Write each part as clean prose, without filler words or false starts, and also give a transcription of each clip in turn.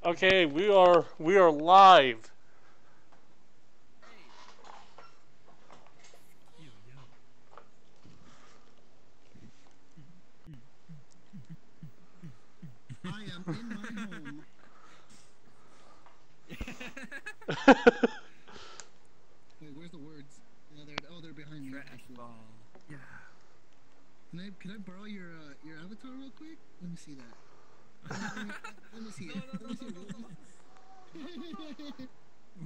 Okay, we are live. I am in my home. Wait, where's the words? Yeah, they're behind me. Trash ball. Yeah. Can I borrow your avatar real quick? Let me see that. Let me see it.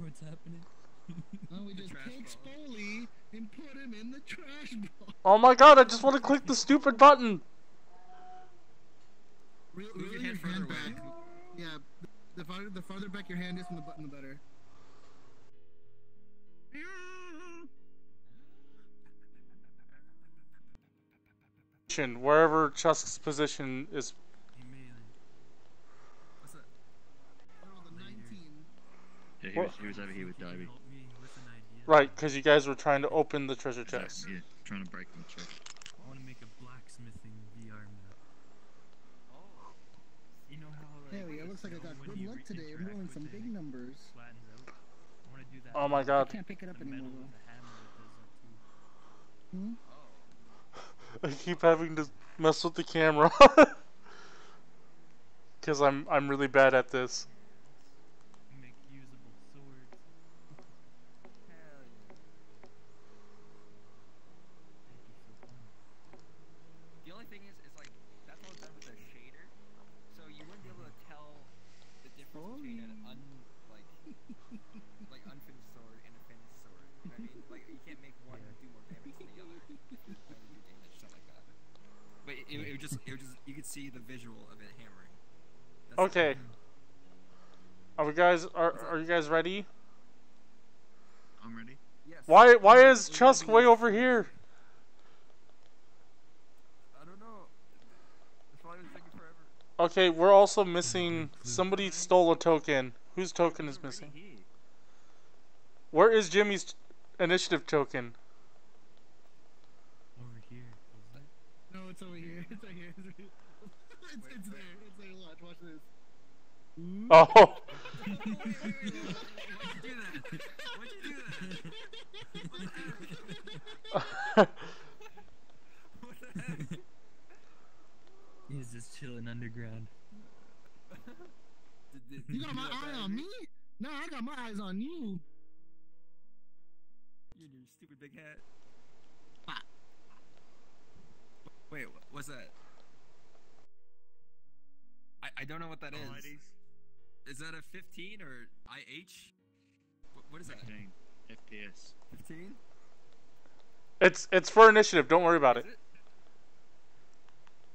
What's happening? Oh, we just take Spoly and put him in the trash ball. Oh my god, I just want to click the stupid button. Move your hand back. Yeah, the farther back your hand is from the button, the better. Wherever Chusk's position is. Hey, Maellon. What's up? Oh, the 19. Yeah, he was over here with Dyabie. Help me with an idea. Right, because you guys were trying to open the treasure chest. Yeah, trying to break the chest. I want to make a blacksmithing VR map. Oh. You know how like, Hey, it looks like I got when good you luck today. I'm interact rolling some with big it, it numbers. flattens out. I want to do that. Oh my I god. can't pick it up The anymore metal though. with the hammer that does that too. Hmm? I keep having to mess with the camera. Because I'm really bad at this. Make usable swords. Hell yeah. Thank you so much. The only thing is, it's like, that's all done with a shader, so you wouldn't be able to tell the difference between an unfinished sword and a finished sword. You know what I mean? Like, you can't make one do more damage than the other. Do damage, something like that. But it would just, you could see the visual of it hammering. That's Okay. Are you guys ready? I'm ready. Yes. Why is Chusk way over here? I don't know. It's probably been taking forever. Okay, we're also missing. Somebody stole a token. Whose token is missing? Where is Jimmy's initiative token? Over here, is it? No, it's over here. It's right here. It's there. It's there. Watch this. Oh. Why'd you do that? Why'd you do that? What the heck? He's just chilling underground. You got my eye on me? No, I got my eyes on you. You and your stupid big hat. Ah. Wait, what's that? I don't know what that is. Is that a 15 or IH? What is that? 15 FPS. 15? It's for initiative. Don't worry about it. Is it?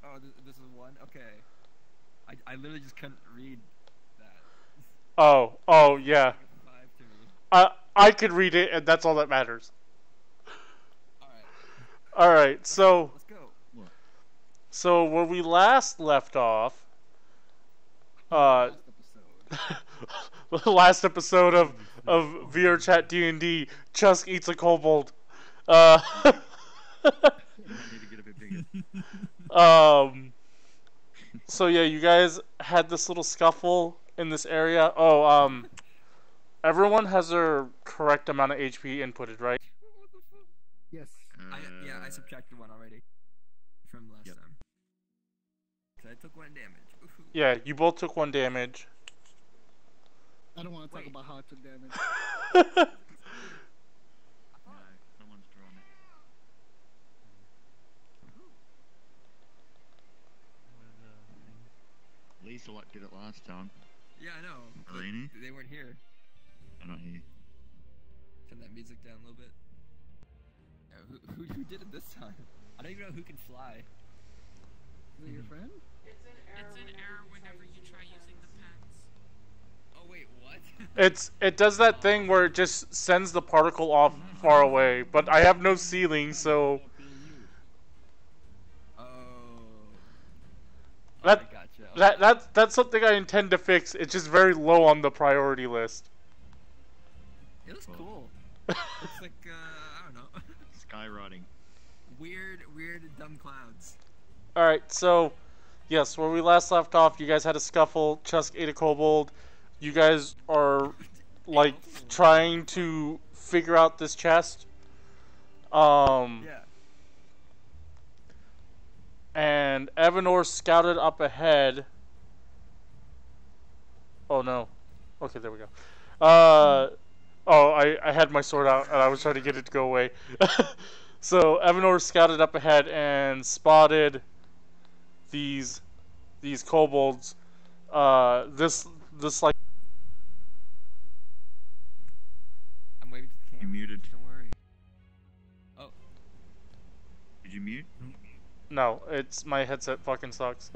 Oh, this is one? Okay. I literally just couldn't read that. Oh yeah. 5 to me. I could read it, and that's all that matters. Alright. All right, so Let's go. so where we last left off, Last episode. the last episode of VRChat D&D, Chusk eats a kobold. Might need to get a bit bigger. So yeah, you guys had this little scuffle in this area. Oh, everyone has their correct amount of HP inputted, right? What the fuck? Yes. Yeah, I subtracted one already. From last Yep. time. So I took 1 damage. Ooh. Yeah, you both took 1 damage. I don't want to talk Wait. about how I took damage. No, someone's drawn it. Lisa like did it last time. Yeah, I know. Are they in here? They weren't here. They're not here. Turn that music down a little bit. Yeah, who did it this time? I don't even know who can fly. Is it your friend? It's an error whenever you try using the pens. Oh wait, what? It does that thing where it just sends the particle off far away, but I have no ceiling, so Oh. That- I gotcha. that's something I intend to fix. It's just very low on the priority list. It looks cool. Looks like I don't know. Skywriting. Weird, dumb clouds. All right, so yes, where we last left off, you guys had a scuffle. Chusk ate a kobold. you guys are like trying to figure out this chest. Yeah. And Evanor scouted up ahead. Oh no. Okay, there we go. Oh, I had my sword out and I was trying to get it to go away. So Evanor scouted up ahead and spotted these kobolds. This like. I'm waving to the camera. You muted. Don't worry. Oh. Did you mute? No, it's my headset fucking sucks.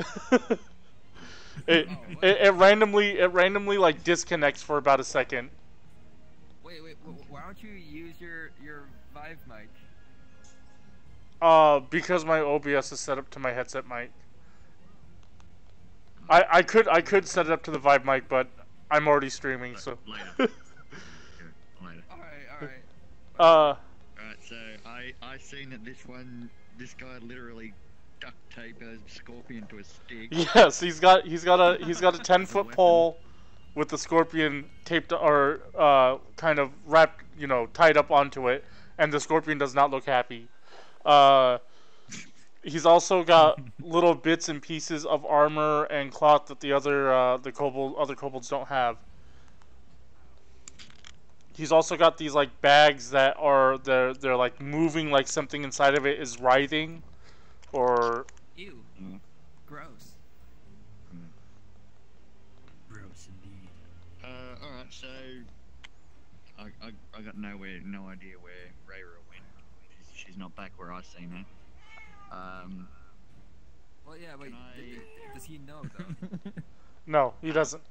It randomly like disconnects for about a second. Wait. Why don't you use your Vive mic? Because my OBS is set up to my headset mic. I could set it up to the Vive mic, but I'm already streaming, so. Later. Okay, later. Alright. Alright, so I seen that this guy literally duct taped a scorpion to a stick. Yes, he's got a 10-foot pole with the scorpion taped or kind of wrapped, tied up onto it, and the scorpion does not look happy. He's also got little bits and pieces of armor and cloth that the other kobolds don't have. He's also got these like bags that are they're like moving, like something inside of it is writhing, or Ew. Gross. Gross indeed. Alright, so I got no idea where Reira went. She's not back where I seen her. Well, yeah, wait. Can I- Does he know though? no, he doesn't.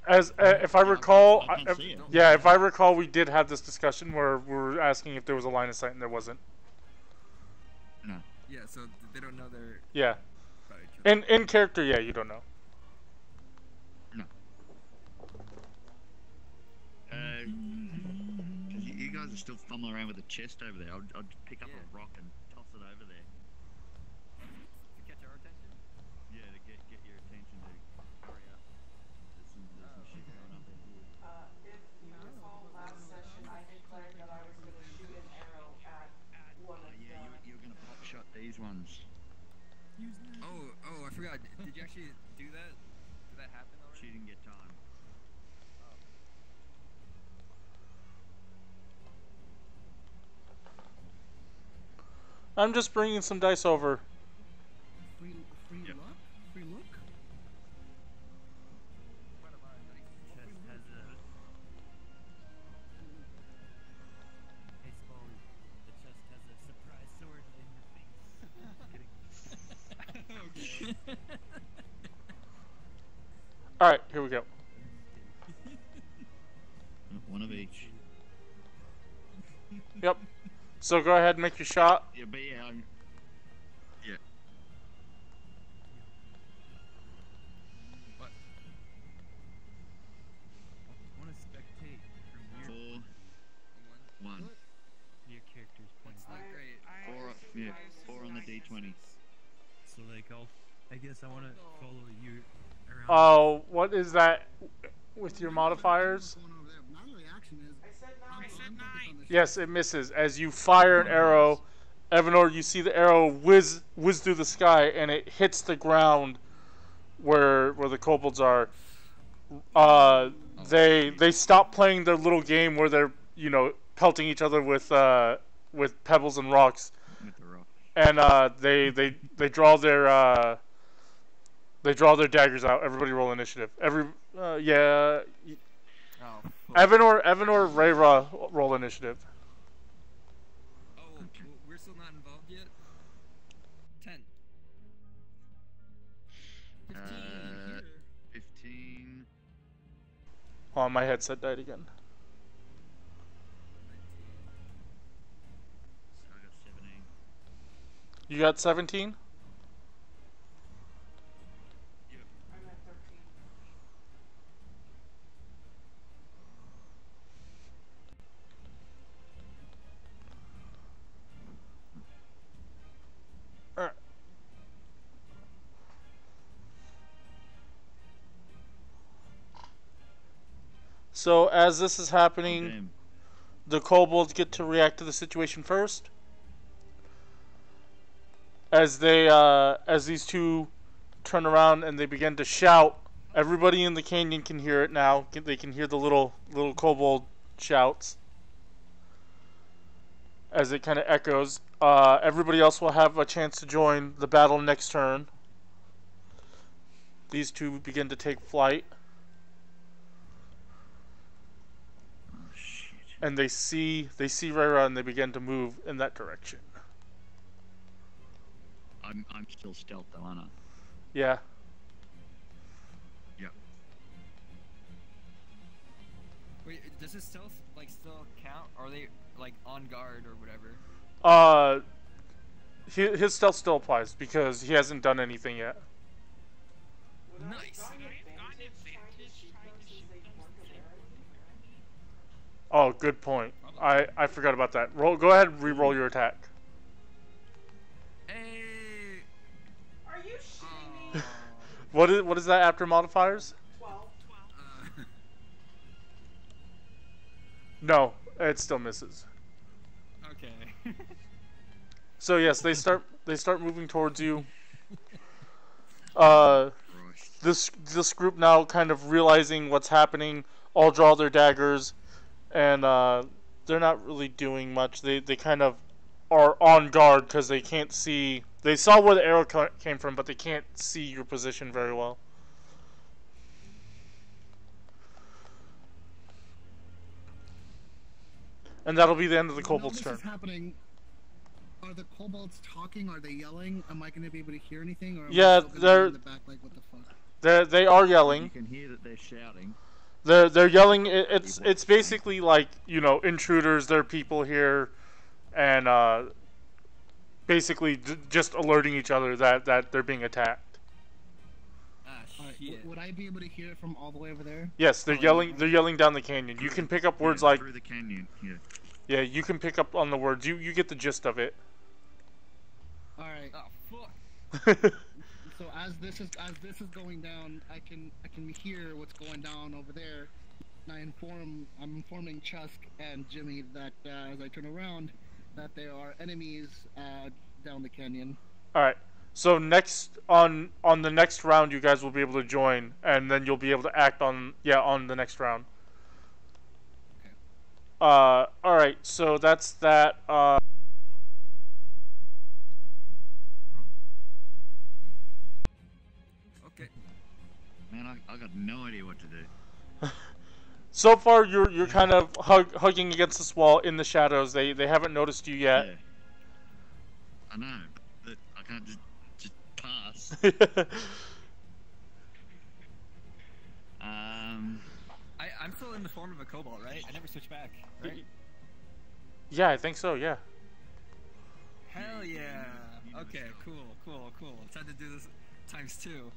As if I recall, I can't see it. if I recall, we did have this discussion where we were asking if there was a line of sight, and there wasn't. No. Yeah, so they don't know they're Yeah, about each other. in character, yeah, you don't know. No. 'Cause you guys are still fumbling around with the chest over there. I'll pick up Yeah. a rock and toss it over there. To catch our attention. Yeah, to get your attention to hurry up. There's some shit going up in here. If you recall last session, I declared that I was going to shoot an arrow at one of Yeah, you're gonna pop shot these ones. Oh, I forgot. Did you actually do that? Did that happen already? She didn't get time. I'm just bringing some dice over. Free Yep. luck? Free look? Chest has a. Hey, Spoly, the chest has a surprise sword in your face. Kidding. All right, here we go. One of each. Yep. So go ahead and make your shot. Yeah, but yeah, yeah. What? I want to spectate from your, 4, 1. your character's point of Not view. great. 4 on the D20. So like, I guess I want to follow you around. Oh, what is that with your modifiers? Going over there. My reaction is, I said I'm nine. said focused nine. on the Yes, it misses. As you fire an arrow, Evanor, you see the arrow whiz through the sky, and it hits the ground where the kobolds are. They stop playing their little game where they're pelting each other with pebbles and rocks, With the rock. and they draw their daggers out. Everybody roll initiative. Oh. Fuck. Evanor, Reira, roll initiative. Oh, we're still not involved yet. 10. 15. 15. Oh, my headset died again. So I got 17. You got 17? I'm at 13. Alright. So as this is happening, Damn. the kobolds get to react to the situation first. As these two turn around and they begin to shout, everybody in the canyon can hear it now. They can hear the little kobold shouts as it kind of echoes. Everybody else will have a chance to join the battle next turn. These two begin to take flight. Oh shit. And they see Reira and they begin to move in that direction. I'm still stealth though, aren't I? Yeah. Yep. Wait, does his stealth like still count? Or are they like on guard or whatever? His stealth still applies because he hasn't done anything yet. Nice. I've got advantage trying to shoot them from there. Oh, good point. I forgot about that. Go ahead and re-roll your attack. Hey. Are you shitting me? What is that after modifiers? 12. No, it still misses. Okay. So yes, they start moving towards you. This group now kind of realizing what's happening, all draw their daggers, and they're not really doing much. They kind of are on guard because they can't see. They saw where the arrow came from, but they can't see your position very well. And that'll be the end of the kobold's This turn. is happening. Are the kobolds talking? Are they yelling? Am I going to be able to hear anything? Or am Yeah, I still gonna be they're- in the back like, what the fuck? They are You yelling. can hear that they're shouting. They're yelling. It's basically like, you know, intruders. There are people here, and basically just alerting each other that they're being attacked. Ah, Alright, shit. would I be able to hear it from all the way over there? Yes, they're yelling. They're yelling down the canyon. You can pick up words Yeah, like, through the canyon. Yeah. yeah, you can pick up on the words. You get the gist of it. Alright. Oh fuck. So as this is going down, I can hear what's going down over there. And I'm informing Chusk and Jimmy that as I turn around, that there are enemies down the canyon. All right. So next on the next round, you guys will be able to join, and then you'll be able to act on the next round. Okay. All right. So that's that. Okay. Man, I got no idea what to do. So far, you're kind of hugging against this wall in the shadows. They haven't noticed you yet. Yeah. I know, but I can't just pass. I'm still in the form of a kobold, right? I never switched back, right? Yeah, I think so. Yeah. Hell yeah. Okay, cool. It's time to do this times 2.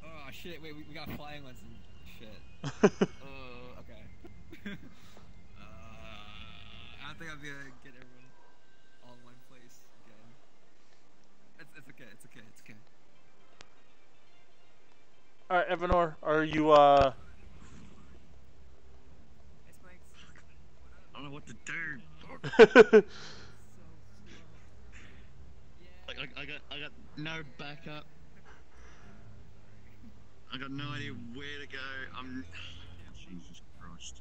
Oh shit, wait, we got flying ones and shit. Okay. I don't think I'll be able to get everyone all in one place again. It's okay. All right, Evanor, are you Hey, Spikes. I don't know what to do. Like I got no backup. I got no idea where to go. Jesus Christ.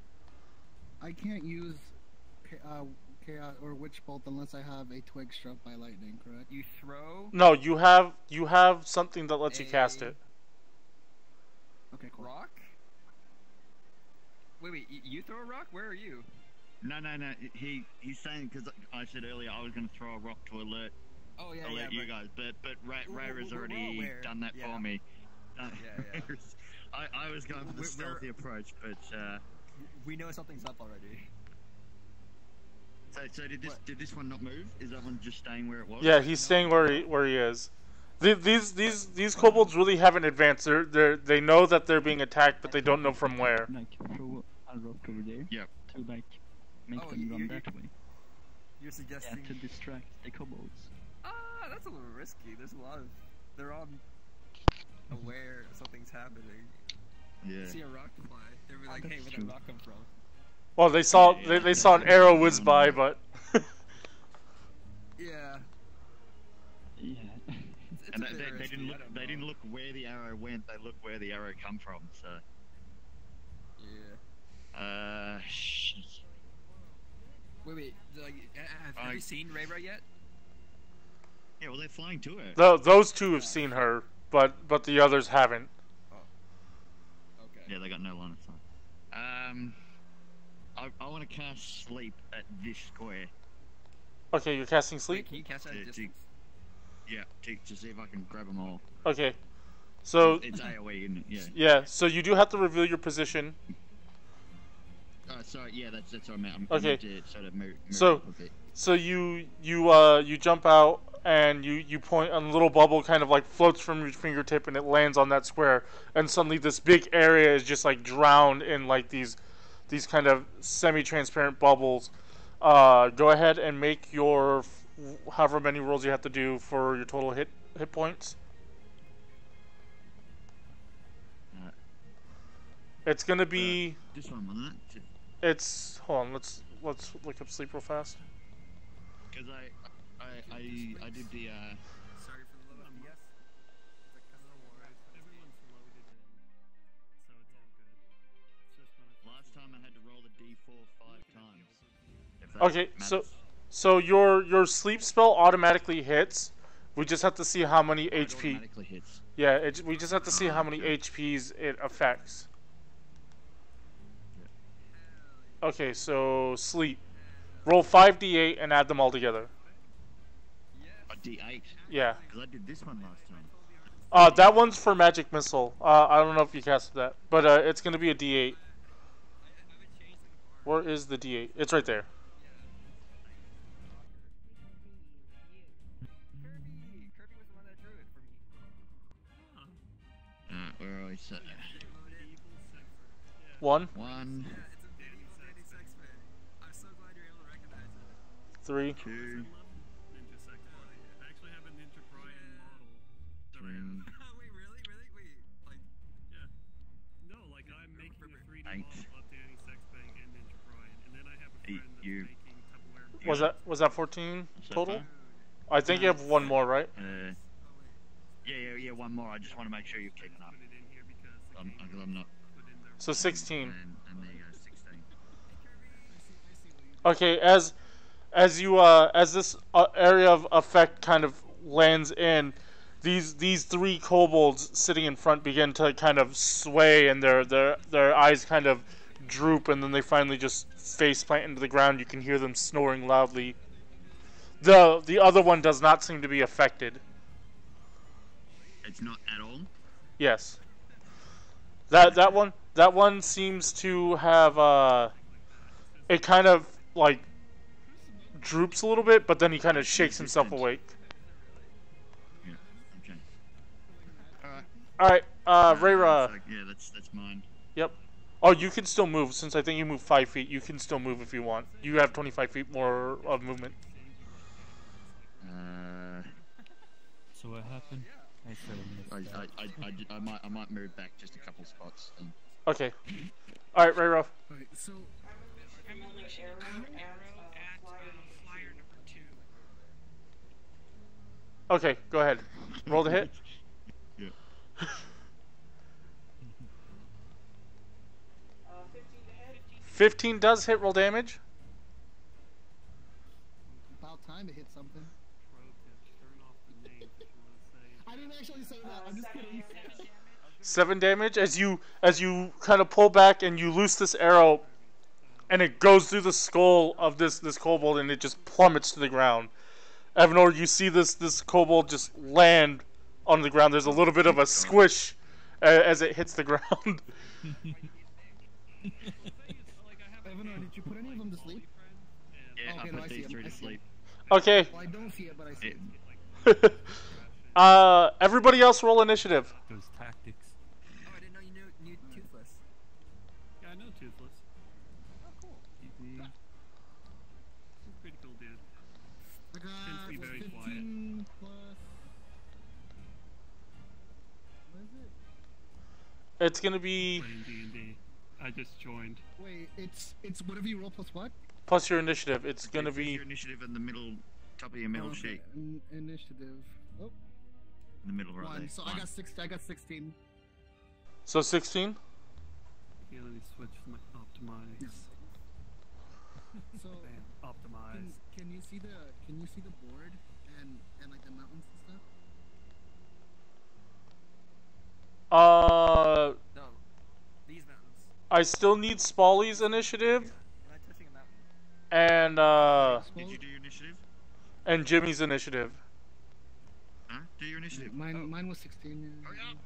I can't use chaos or witch bolt unless I have a twig struck by lightning. Correct? You throw No, you have something that lets you cast it. Okay, cool. rock? Wait, you throw a rock? Where are you? No. He's saying because I said earlier I was going to throw a rock to alert Oh yeah, you but- guys, but Reira's we're already aware. done that Yeah. for me. Yeah. I was going for the We're- stealthy approach, but We know something's up already. so did this one not move? Is that one just staying where it was? Yeah, he's staying where he is. These kobolds really haven't advanced. They know that they're being attacked, but they don't know from where. Like throw a rock over there. Yep. To like make Oh, them run you- that way. You're Yeah, suggesting? to distract the kobolds. That's a little risky. There's a lot of... They're all aware something's happening. Yeah. See a rock fly. They'll be like, hey, where'd that rock come from? Well, they saw they saw an arrow whiz by, but Yeah. Yeah. It's And a bit they risky, didn't look. I don't They know. didn't look where the arrow went. They looked where the arrow come from. So. Yeah. Shit. Wait. Like, have you seen Reira yet? Yeah, well, they're flying to it. those two have seen her, but the others haven't. Okay. Yeah, they got no line of sight. I want to cast sleep at this square. Okay, you're casting Wait, sleep. can you cast that Yeah, at distance? Yeah, to see if I can grab them all. Okay, so It's AOE, isn't it? Yeah. yeah, so you do have to reveal your position. So yeah, that's what I meant. Okay. I need to sort of move So- up a bit. So you jump out and you point, and a little bubble kind of like floats from your fingertip and it lands on that square, and suddenly this big area is just like drowned in like these kind of semi-transparent bubbles. Go ahead and make your however many rolls you have to do for your total hit points. It's gonna be This one, wasn't it? it's hold on, let's look up sleep real fast. Because I did the Sorry for the low FPS. Everyone's loaded in, so it's all good. It's just not. last time I had to roll the D4 5 times. If that Okay, matters. so your sleep spell automatically hits. We just have to see how many It HP. automatically hits. Yeah, we just have to see how many Okay. HPs it affects. Okay, so sleep. Roll 5d8 and add them all together. A D8. Yeah. Because I did this one last time. That one's for magic missile. I don't know if you casted that, but it's gonna be a d8. Where is the d8? It's right there. Kirby was the one that drew it for me. Where are we set? 1, 1, Yeah, it's a medieval 96 fan. I'm so glad you're able to recognize it. 3. 2, Ninja Sec body. I actually have a Ninja Brian model that I have. Wait, really? Wait, like, Yeah. No, like I'm making a 3D Eight. model of Danny Sexbang and Ninja Brian, and then I have a Eight, friend that's you- making Tupperware. Was that 14 So total? far? I think you have one more, right? Yeah, one more. I just want to make sure you're keeping up. Put it in here because the I'm not. put in there. So 16. And there you go, 16. Okay, as this area of effect kind of lands in, these three kobolds sitting in front begin to kind of sway, and their eyes kind of droop, and then they finally just face plant into the ground. You can hear them snoring loudly. The other one does not seem to be affected. It's not at all. Yes. That one seems to have it kind of like droops a little bit, but then he kind of shakes himself awake. Yeah. Okay. All right, Reira. So, yeah, that's mine. Yep. Oh, you can still move since I think you move 5 feet. You can still move if you want. You have 25 feet more of movement. So what happened? I sort of missed that. I might move back just a couple spots. And Okay. All right, Reira. Alright, so I'm only arrow at flyer number 2. Okay, go ahead. Roll the hit. Yeah. 15 to hit. 15 does hit. Roll damage. about time to hit something. Pro tip, turn off the names if you want to say. I didn't actually say that. I'm just kidding. 7 damage as you kind of pull back and you loose this arrow, and it goes through the skull of this kobold and it just plummets to the ground. Evanor, you see this kobold just land on the ground. There's a little bit of a squish as it hits the ground. Evanor, did you put any of them to sleep? Yeah, Okay, I no, put I see these him, three I to see sleep. Okay. Well, I don't see it, but I see Yeah. it. Everybody else roll initiative. Those tactics. Oh, I didn't know you knew Toothless. Yeah, I know Toothless. Oh, cool. He's a pretty cool dude. I Tends to be got very 15 plus. What is It's gonna be Playing D&D. I just joined. Wait, it's whatever you roll plus what? plus your initiative. It's gonna It says be your initiative in the middle, top of your middle sheet. Initiative. Oh, In the middle right one. there. So I got 16. so 16. Okay, let me switch my optimize. So Bam, optimize. can you see the board and like the mountains and stuff? No, these mountains. I still need Spoly's initiative Am I touching a mountain? and Did you do your initiative? and Jimmy's initiative. Huh? Do your initiative. Mine was 16. Yeah. Hurry up!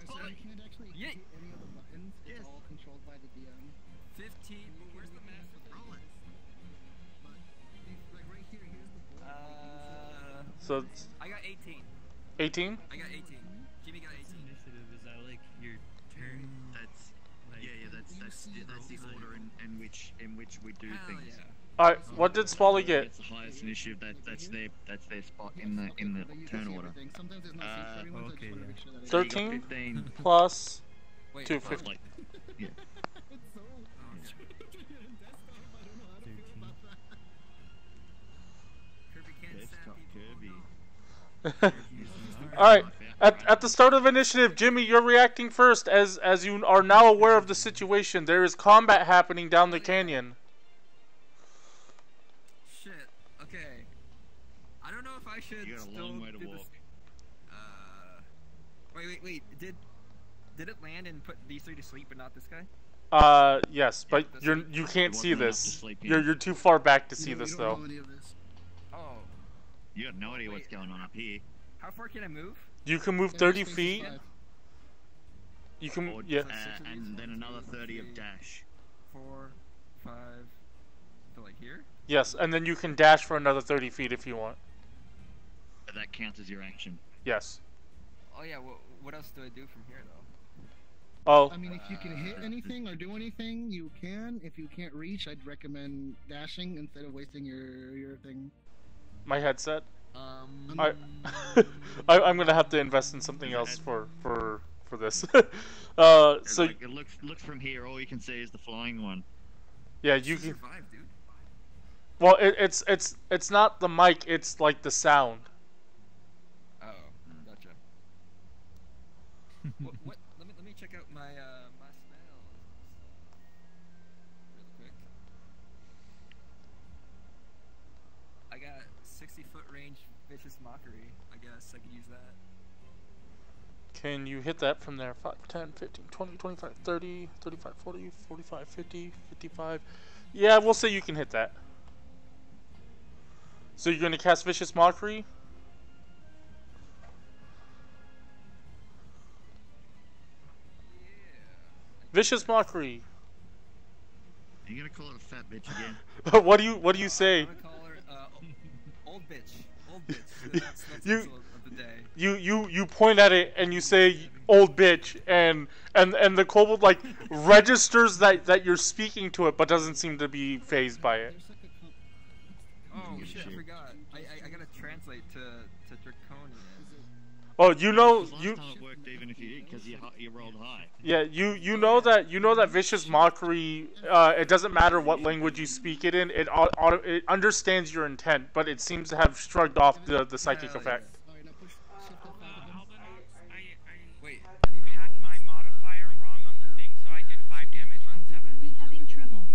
So you can't actually Yeah. hit any of the buttons. It's Yes. all controlled by the DM. 15. Where's the math? Roll it. But like right here, here's the board. So it's I got 18. 18. I got 18. Jimmy got 18. Initiative, is that like your turn? That's Like, that's the order in which we do Hell things. yeah. All right. What did Spoly Whoever get? gets the highest initiative. That's their spot in Okay, the but you can turn see order. everything. Sometimes it's not seen for everyone, so I just okay, wanna yeah. make sure that it- So you got 13 15 plus Wait, 250. like yeah. It's so I don't know how to feel about that. Kirby can't Desktop stand people. Kirby. All right. At the start of initiative, Jimmy, you're reacting first as you are now aware of the situation. There is combat happening down the canyon. Shit. Okay. I don't know if I should You got a still long way to do walk. this. Wait. Did it land and put these three to sleep, but not this guy? Yes, but you can't It see wasn't enough to this. sleep in. You're too far back to see You this don't though. know any of this. Oh. You got no idea what's going on up here. How far can I move? You can move Yeah, 30 space is feet. 5. You can Or, yeah. and then another 30 of dash. 4, 5. To like here? Yes, and then you can dash for another 30 feet if you want. But that counts as your action. Yes. Oh yeah. What else do I do from here though? Oh, I mean, if you can hit anything or do anything, you can. If you can't reach, I'd recommend dashing instead of wasting your thing. my headset. Um. I'm gonna have to invest in something else for this. So Like, it looks from here. All you can see is the flying one. yeah, you can. survive, dude. Well, it's not the mic. It's like the sound. Oh, gotcha. what? Let me check out my my spells real quick. I got 60-foot range vicious mockery. I guess I could use that. Can you hit that from there? 5, 10, 15, 20, 25, 30, 35, 40, 45, 50, 55. Yeah, we'll say you can hit that. So you're gonna cast Vicious Mockery? Vicious Mockery. Are you gonna call it a fat bitch again? What do you say? I'm gonna call her old bitch. Old bitch. That's You- the insult of the day. You point at it and you say old bitch and the kobold like registers that you're speaking to it but doesn't seem to be phased by it. There's like a Oh Good shit! I shit. forgot. I gotta translate to Draconian. Oh, you know Last you time it worked even if you did because you rolled high. yeah you know that Vicious Mockery it doesn't matter what language you speak it in, it understands your intent, but it seems to have shrugged off the psychic Hell effect. Alright, now push shift F5 again. Albinox, I Wait, I didn't even had roll. my modifier wrong on the thing, so I did 5 damage on 7. Having trouble.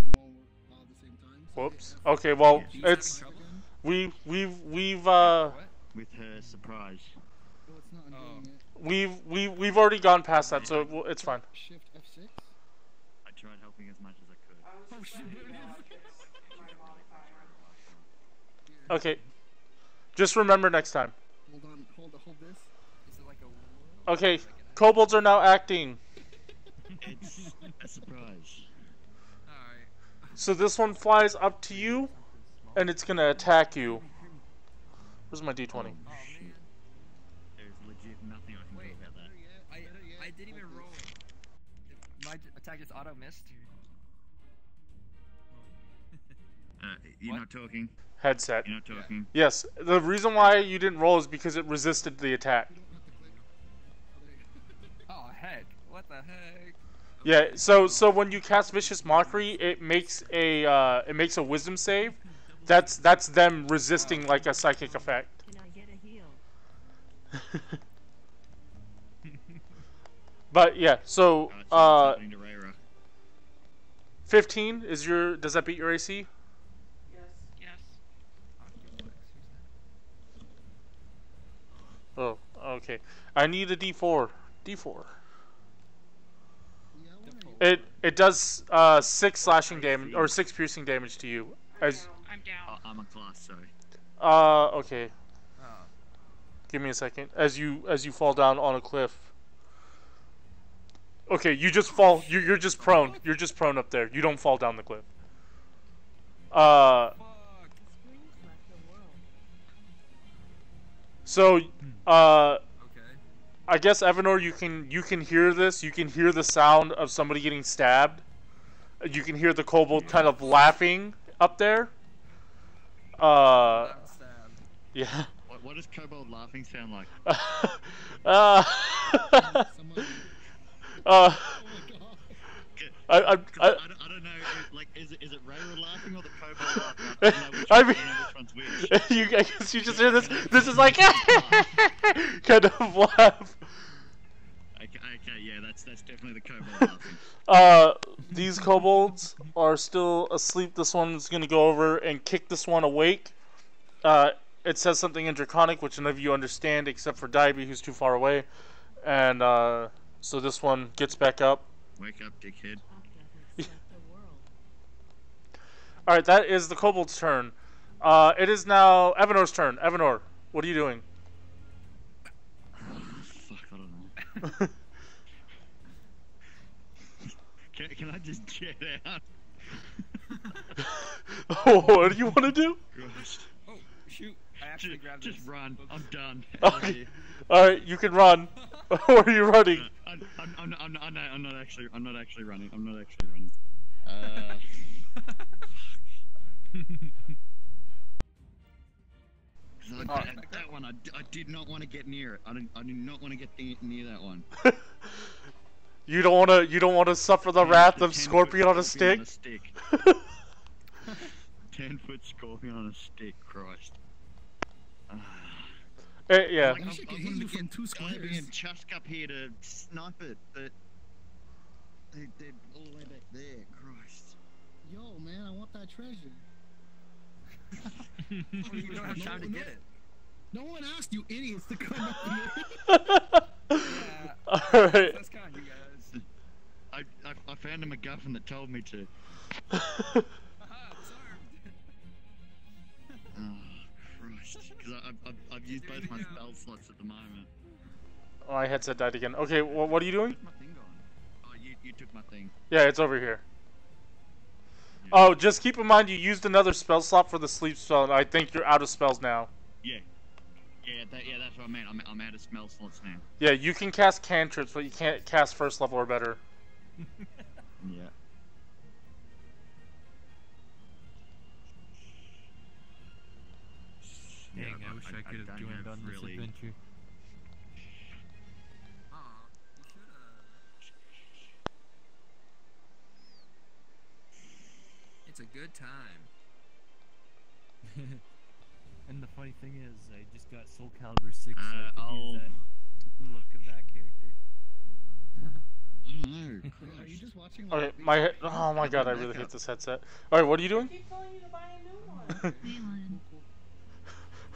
All at the same time. Whoops. Okay, well She's it's having trouble? we've What? With her surprise. Oh, it's not Oh. undoing it. we've already gone past that, so it's fine. Shift F6. I tried helping as much as I could. I was just trying to fix my modifier. Okay. Just remember next time. Hold on, hold this. Is it like a? Okay, kobolds are now acting. It's a surprise. Alright. So this one flies up to you, and it's gonna attack you. Where's my d20? Oh man. There's legit nothing I can Wait. do about that. I didn't even roll. My attack just auto missed. You're What? not talking. Headset. You're not talking. Yes, the reason why you didn't roll is because it resisted the attack. Oh heck! what the heck? Yeah. So when you cast Vicious Mockery, it makes a Wisdom save. That's them resisting like a psychic effect. Can I get a heal? But yeah, so Happening to Reira. 15 is your. Does that beat your AC? Yes. Yes. Oh, okay. I need a D4. D4. Yeah, why? It does 6 slashing damage or 6 piercing damage to you. As I'm down. I'm a class, sorry. okay. Oh. Give me a second. As you fall down on a cliff. Okay, you just fall. You're just prone. You're just prone up there. You don't fall down the cliff. Fuck. Screams left the world. So Okay. I guess Evanor, you can hear this. You can hear the sound of somebody getting stabbed. You can hear the kobold kind of laughing up there. I'm stabbed. Yeah. What does kobold laughing sound like? Somebody. I I don't know. Like, is it Reira laughing or the kobold laughing? I don't know which one's which. I guess you just hear this. This is like kind of laugh. Okay, yeah, that's definitely the kobold laughing. These kobolds are still asleep. This one's gonna go over and kick this one awake. It says something in Draconic, which none of you understand except for Dyabie, who's too far away. And so this one gets back up. Wake up, dickhead. Left the world. Alright, that is the kobold's turn. It is now Evanor's turn. Evanor, what are you doing? Fuck, I don't know. Can I just jet out? What do you want to do? Gosh. Oh, shoot. I actually grabbed Just this. run. Oops. I'm done. Okay. Alright, you can run. Where are you running? I'm not actually running. I'm not actually running. That one, I did not want to get near it. I do not want to get near that one. You don't wanna suffer the wrath of 10-foot Scorpion on a stick? 10-foot scorpion on a stick, Christ. Yeah. I wish I could hit you from 2 Dyabie squares. and Chusk up here to snipe it, but they're all the way back there, Christ. Yo, man, I want that treasure. You don't have time to get it. No one asked you idiots to come up here. Yeah. Alright. That's kind of you guys. I found a MacGuffin that told me to. Haha, disarmed. Oh, Christ. Because I've used both my spell slots at the moment. My headset died again. Okay, what are you doing? Where's my thing gone? Oh, you took my thing. Yeah, it's over here. Yeah. Oh, just keep in mind you used another spell slot for the sleep spell, and I think you're out of spells now. Yeah. Yeah, that's what I meant. I'm out of spell slots now. Yeah, you can cast cantrips, but you can't cast first level or better. Yeah. Dang, I wish I could have don't joined have on this really- adventure. Aw, you should've. It's a good time. And the funny thing is, I just got Soul Calibur 6, so I could I'll- use that look of that character. I don't know. Are you just watching Okay, like my head. Oh my god, I really hate this headset. Alright, what are you I doing? keep telling you to buy a new one. Maellon.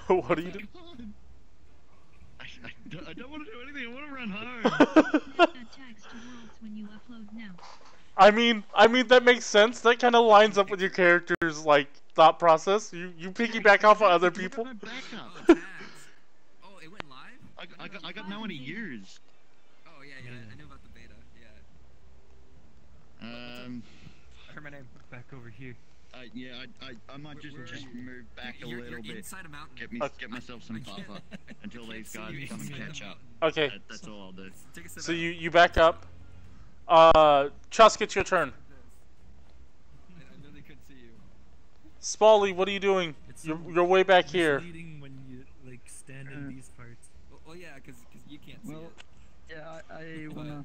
What are you doing? I don't want to do anything. I want to run home. That tags to worlds when you upload now. I mean that makes sense. That kind of lines up with your character's like thought process. You piggyback off of other people. I got no backup. Oh, tags. Oh, it went live? I got no one to use. Oh, yeah, I knew about the beta, yeah. I heard my name. Back over here. Yeah, I might just move back a You're little bit. inside a mountain. Get myself some buffer until these see guys you come and inside catch the up. Okay, That's all I'll do. Take a step so out. you back up. Chusk, it's your turn. I really couldn't see you. Spoly, what are you doing? It's You're way back here. misleading when you like stand in these parts. Well, yeah, because you can't see Well, it. yeah, I wanna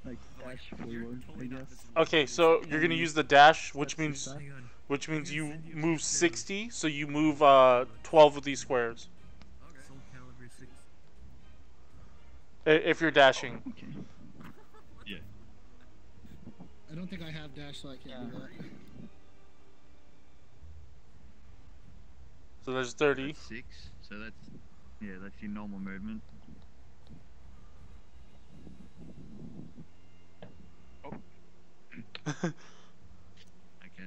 like dash forward, I guess. Okay, so you're gonna use the dash, which means Hang on. you move 60, so you move 12 of these squares. Soul Calibur 6. If you're dashing. Okay. Yeah. I don't think I have dash, so I can't do that. So there's 30. That's 6. So that's your normal movement. Okay.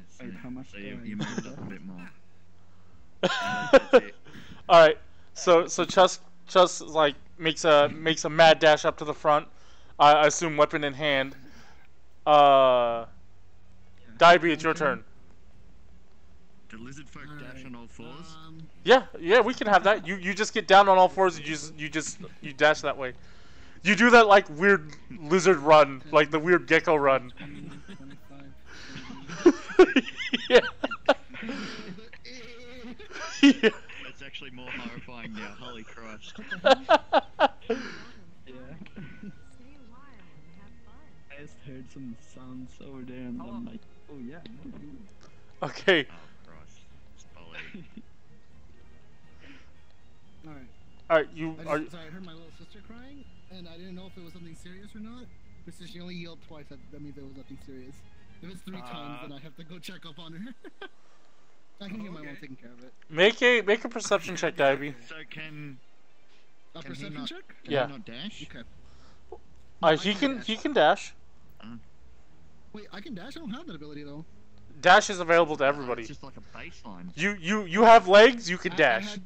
So, Wait, how much so do you, I you do moved up that? a bit more. All right. So Chusk like makes a mad dash up to the front. I assume weapon in hand. Dyabie, it's your turn. The lizard folk dash on all fours. Yeah, we can have that. You just get down on all fours and you dash that way. You do that like weird lizard run, like the weird gecko run. 25, Yeah. Yeah. It's actually more horrifying now. Holy Christ. Yeah. Stay a while and have fun. I just heard some sounds over there and I'm like, oh yeah. Okay. Oh Christ. Spoly. Alright. All right. You I are. heard my little sister crying, and I didn't know if it was something serious or not. But since she only yelled twice, that means it was nothing serious. If it's 3 times, then I have to go check up on her. I can get my mom taking care of it. Make a perception check, Dyabie. So can A he perception not- check? Can Yeah. he not dash? Okay. He can dash. Wait, I can dash? I don't have that ability though. Dash is available to everybody. It's just like a baseline. You have legs. You can dash.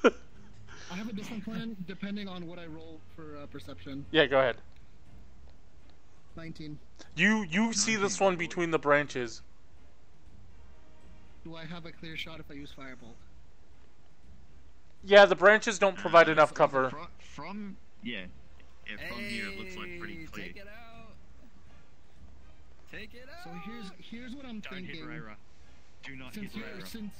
I have a different plan depending on what I roll for perception. Yeah, go ahead. 19. You see this one between the branches. Do I have a clear shot if I use Firebolt? Yeah, the branches don't provide enough cover. From here it looks like pretty clear. Take it out. Take it out. So here's what I'm Don't thinking. hit Reira. Do not Since hit Reira.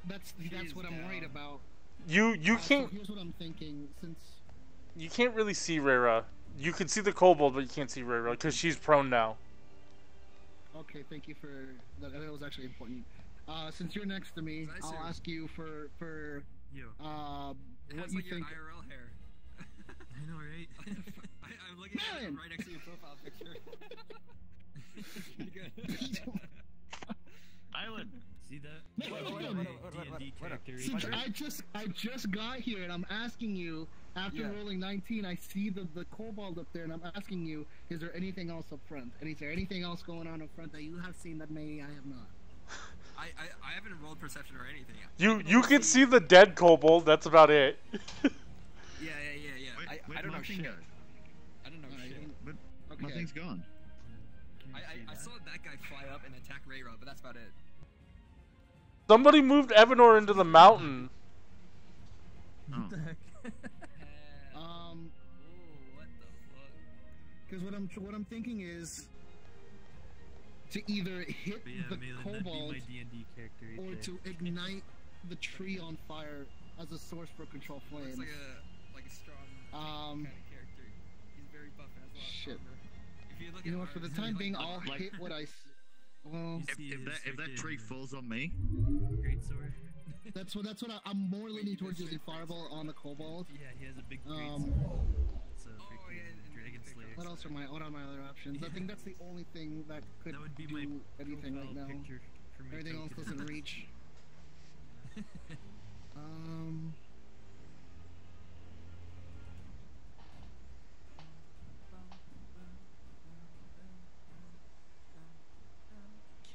that's what I'm worried about. You So can't here's what I'm thinking. Since you can't really see Reira. You can see the kobold, but you can't see Reira because she's prone now. okay, thank you for that. That was actually important. Since you're next to me, Nice I'll hair. ask you for Yo. It what has you like your think. IRL hair. I know, right? I'm looking at it Man! right next to your profile picture. Pretty good. Island. See that? No, D&D character. Since I just got here and I'm asking you after rolling 19, I see the kobold up there and I'm asking you, is there anything else up front? And is there anything else going on up front that you have seen that maybe I have not? I haven't rolled perception or anything. You can see the dead kobold. That's about it. Yeah. I don't know shit. I don't know shit. But Okay. nothing's gone. I saw that guy fly up and attack Reira, but that's about it. Somebody moved Evanor into the mountain. Oh. What the heck? Ooh, what the fuck? Because what I'm thinking is to either hit But yeah, the Maellon, that'd be kobold my D&D character right or there. to ignite the tree on fire as a source for control Looks flames. like a strong kind of character. He's very buff and has a lot of Shit. armor. If you look You know what? at For the armor, time he's being, like- I'll like- hit what I. Well, You see If his that freaking tree falls on me, great sword. that's what I'm more leaning towards using fireball on the kobold. Yeah, he has a big great Um, sword. It's a yeah, freaking and dragon slayer. What else are my other options? I think that's the only thing that could That would be do my anything right profile now. picture for my Everything else token. doesn't reach.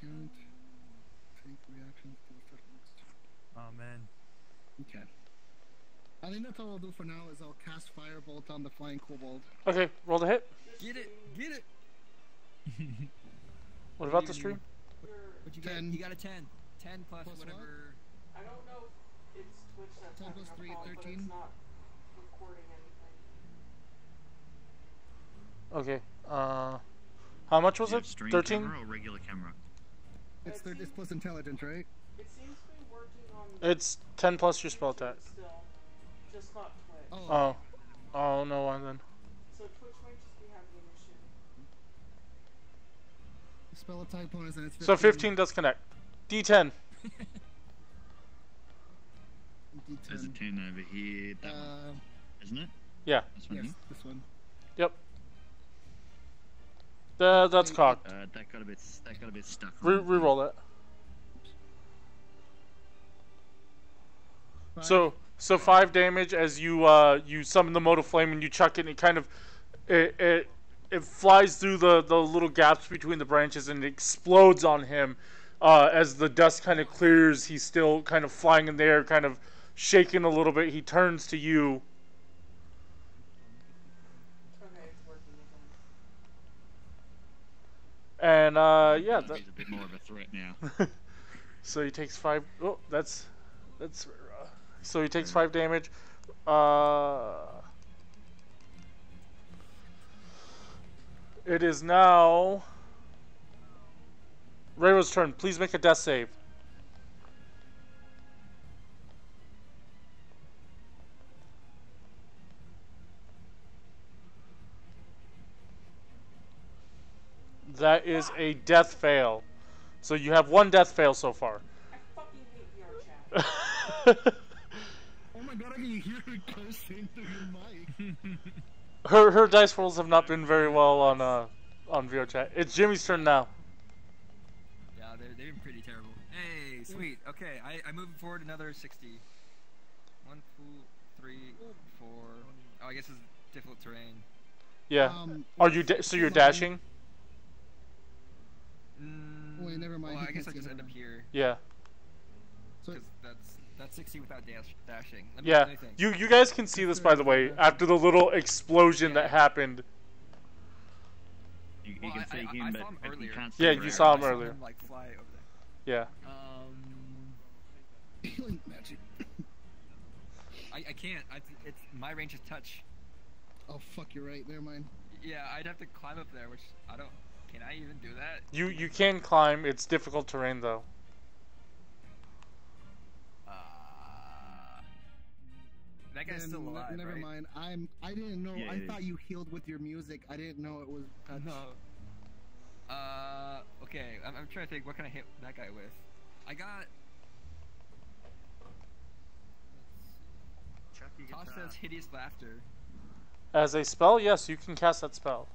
Can't take reactions to the next. Oh man. Okay. I think that's all I'll do for now. Is I'll cast firebolt on the flying kobold. Okay, roll the hit. Get it! What about the stream? What you 10. got? You got a 10. 10 plus, Plus whatever. I don't know if it's Twitch that's 10 having plus a 3, problem, but 13. it's not recording anything. Okay. How much was yeah, it? stream 13? camera or regular camera? It's plus intelligence, right? It seems to be working on It's 10 plus your spell attack. still, just not Twitch. Oh. Oh. Oh, no one then. So Twitch might just be having an issue. Spell attack bonus and it's 15. So 15 does connect. D10. There's a 10 over here. That one, isn't it? Yeah. This one, Yes, this one. Yep. That's cocked. That got a bit stuck. Reroll that. So 5 damage as you you summon the mote flame and you chuck it and it kind of it flies through the little gaps between the branches and it explodes on him as the dust kind of clears. He's still kind of flying in the air, kind of shaking a little bit. He turns to you. Okay, it's working And again. yeah, He's a bit more of a threat now. so he takes 5. Oh, that's so he takes 5 damage. It is now Reira's turn. Please make a death save. That is a death fail. So you have 1 death fail so far. I fucking hate VRChat. Oh my god, I can hear her cursing through your mic. Her dice rolls have not been very well on VRChat. It's Jimmy's turn now. Yeah, they've been pretty terrible. Hey, sweet. Okay, I move forward another 60. 1, 2, 3, 4. Oh, I guess it's difficult terrain. Yeah. Are you so you're dashing? Wait, never mind. Well, he I guess I can't just see end her. up here. Yeah. Because that's 60 without dashing. Yeah. Let me think. You guys can see this, by the way, after the little explosion that happened. You Well, can see I him, saw him but you earlier. can't see Yeah, him you right saw now. him earlier. Him, like, fly over there. Yeah. Healing magic. I can't. It's my range of touch. Oh fuck, you're right. Never mind. Yeah, I'd have to climb up there, which I don't. Can I even do that? You can climb. It's difficult terrain though. That guy's Then still alive, never right? mind. I didn't know. Yeah, I it thought you healed with your music. I didn't know it was. No. Okay. I'm trying to think. What can I hit that guy with? I got. Tosh says hideous laughter. As a spell, yes, you can cast that spell.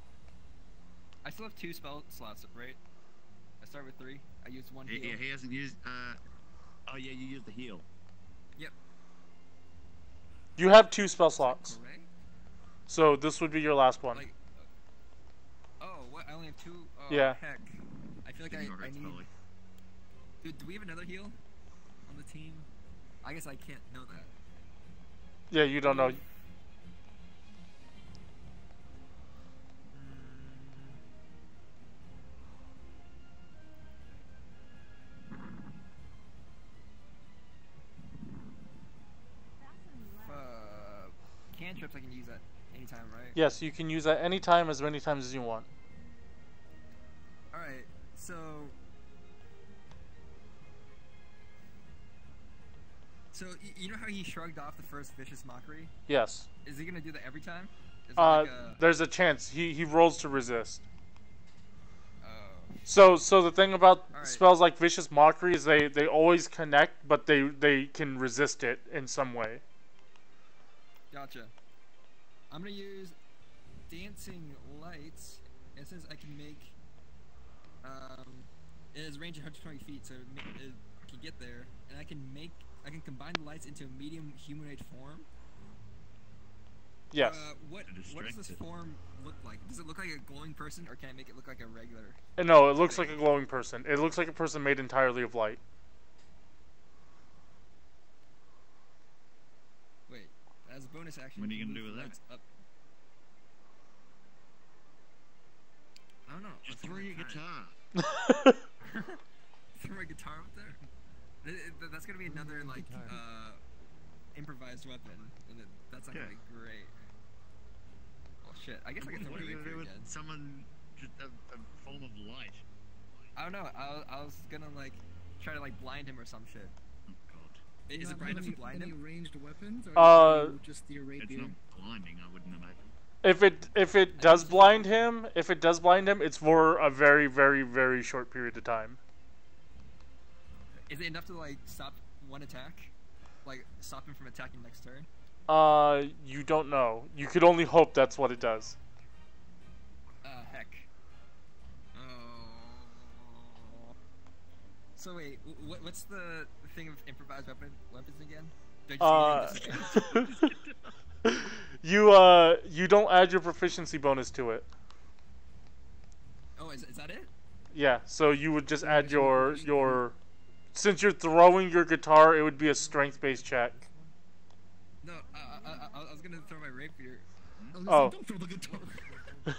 I still have 2 spell slots, right? I start with 3. I used 1 heal. Yeah, he hasn't used. Oh yeah, you used the heal. Yep. You have 2 spell slots. Correct. So this would be your last one. Like. Oh, what? I only have 2. Oh, Yeah. Heck. I feel like I need. Do we have another heal on the team? I guess I can't know that. Yeah, you don't know. Cantrips I can use at any time, right? Yes, you can use that anytime, as many times as you want. Alright, so... you know how he shrugged off the first vicious mockery? Yes. Is he gonna do that every time? Is it like a... There's a chance. He rolls to resist. Oh. So the thing about Alright. spells like Vicious Mockery is they always connect, but they can resist it in some way. Gotcha. I'm gonna use Dancing Lights, and it says I can make, it has a range of 120 feet, so it can get there, and I can combine the lights into a medium humanoid form. Yes. What does this form look like? Does it look like a glowing person, or can I make it look like a regular? No, it looks like a glowing person. It looks like a person made entirely of light. Wait, as a bonus action. What are you can gonna do move with lights that? Up. I don't know. Just Let's throw see your what I guitar. Throw my guitar up there. That's gonna be another like improvised weapon, and that's not gonna be great. Oh shit! I guess I can throw What my are you gonna rapier do with again. someone just a form of light? I don't know. I was gonna like try to like blind him or some shit. Oh god. Is it bright enough to blind any him? ranged weapons? Or just your It's rapier? not blinding, I wouldn't imagine. If it does blind him, it's for a very, very, very short period of time. Is it enough to like stop one attack? Like stop him from attacking next turn? You don't know. You could only hope that's what it does. Heck. Oh. So wait, what's the thing of improvised weapons again? Do I just see any disadvantage? You don't add your proficiency bonus to it. Oh, is that it? Yeah, so you would just add your since you're throwing your guitar, it would be a strength-based check. No, I was gonna throw my rapier. Oh. Don't throw the guitar. Yeah,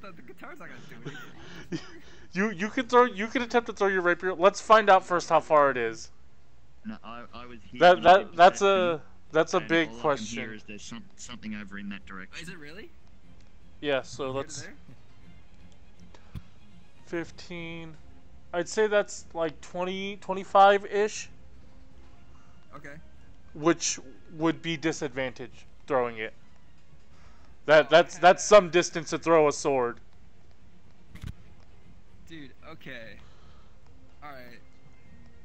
but the guitar's not gonna do anything. You can attempt to throw your rapier. Let's find out first how far it is. No, I was here. That's a big all question. I can hear is there's something over in that Oh, direction. is it really? Yeah, so Here let's to there? 15. I'd say that's like 20, 25-ish, Okay. which would be disadvantage throwing it. That's some distance to throw a sword. Dude, okay. Alright.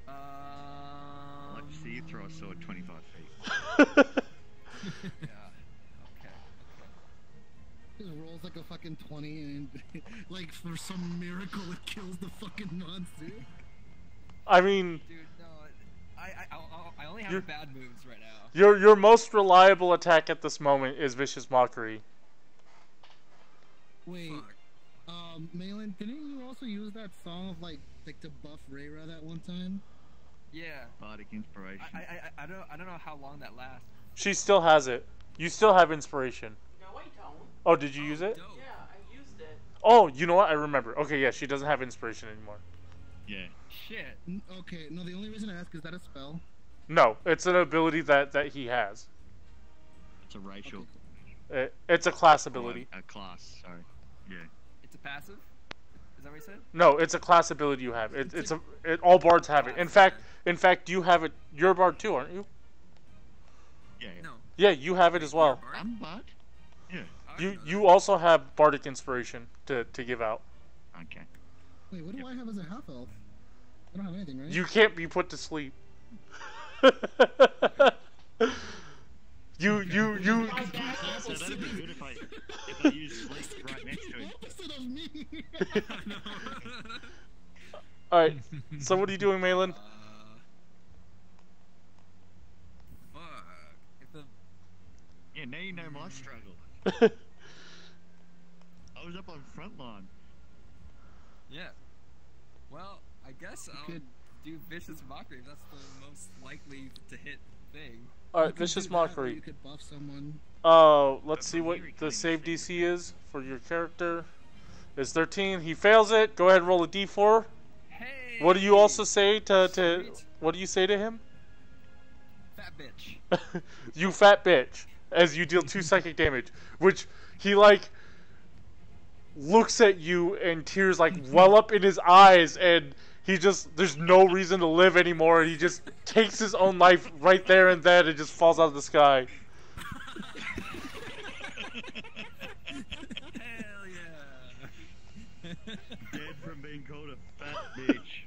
I'd like to see you throw a sword 25 feet. Yeah. Okay. Just rolls like a fucking 20 and like for some miracle it kills the fucking monster. I mean, Dude, no. I only have bad moves right now. your most reliable attack at this moment is Vicious Mockery. Wait, Fuck. Maellon, didn't you also use that song of like to buff Reira that one time? Yeah. Bardic inspiration. I don't know how long that lasts. She still has it. You still have inspiration. No, I don't. Oh, did you use it? Dope. Yeah, I used it. Oh, you know what? I remember. Okay, yeah, she doesn't have inspiration anymore. Yeah. Shit. Okay, no, the only reason I ask is that a spell? No, it's an ability that he has. It's a racial. It's a class ability. A class, sorry. Yeah. It's a passive? Is that what you said? No, it's a class ability you have. All bards have it. In fact, you have it. You're a bard too, aren't you? Yeah. No. Yeah, you have it as well. Bard? I'm bard? Yeah. I didn't know You also have bardic inspiration to give out. Okay. Wait, what do I have as a half elf? I don't have anything, right? You can't be put to sleep. you. So that'd be good if I use sleep right next to it. Opposite of me. All right. So what are you doing, Maellon? Fuck. If the Yeah, now you know my struggle. I was up on front line. Yeah. Well, I guess I'll could- do Vicious Mockery if that's the most likely to hit thing. All You right, could Vicious do that, or Mockery. You could buff someone. Let's see what the save DC is for your character. It's 13. He fails it. Go ahead and roll a D4. Hey! What do you also say to Sweet. what do you say to him? Fat bitch. You fat bitch, as you deal 2 psychic damage, which he like looks at you and tears like well up in his eyes, and he just there's no reason to live anymore, and he just takes his own life right there and then and just falls out of the sky. Hell yeah! Dead from being called a fat bitch.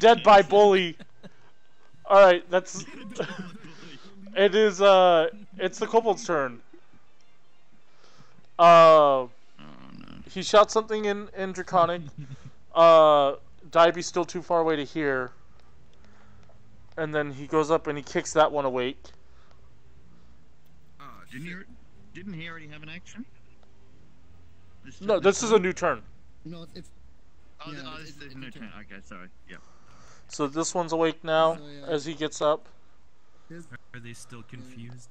Dead by bully. All right, that's it is it's the kobold's turn. Oh no. He shot something in Draconic. Dyabie's still too far away to hear. And then he goes up and he kicks that one awake. Oh, Didn't he already have an action? No, this is a new turn. No, it's Oh, yeah, this is a new turn. Okay, sorry. Yep. So this one's awake now So, yeah. as he gets up. Are they still confused?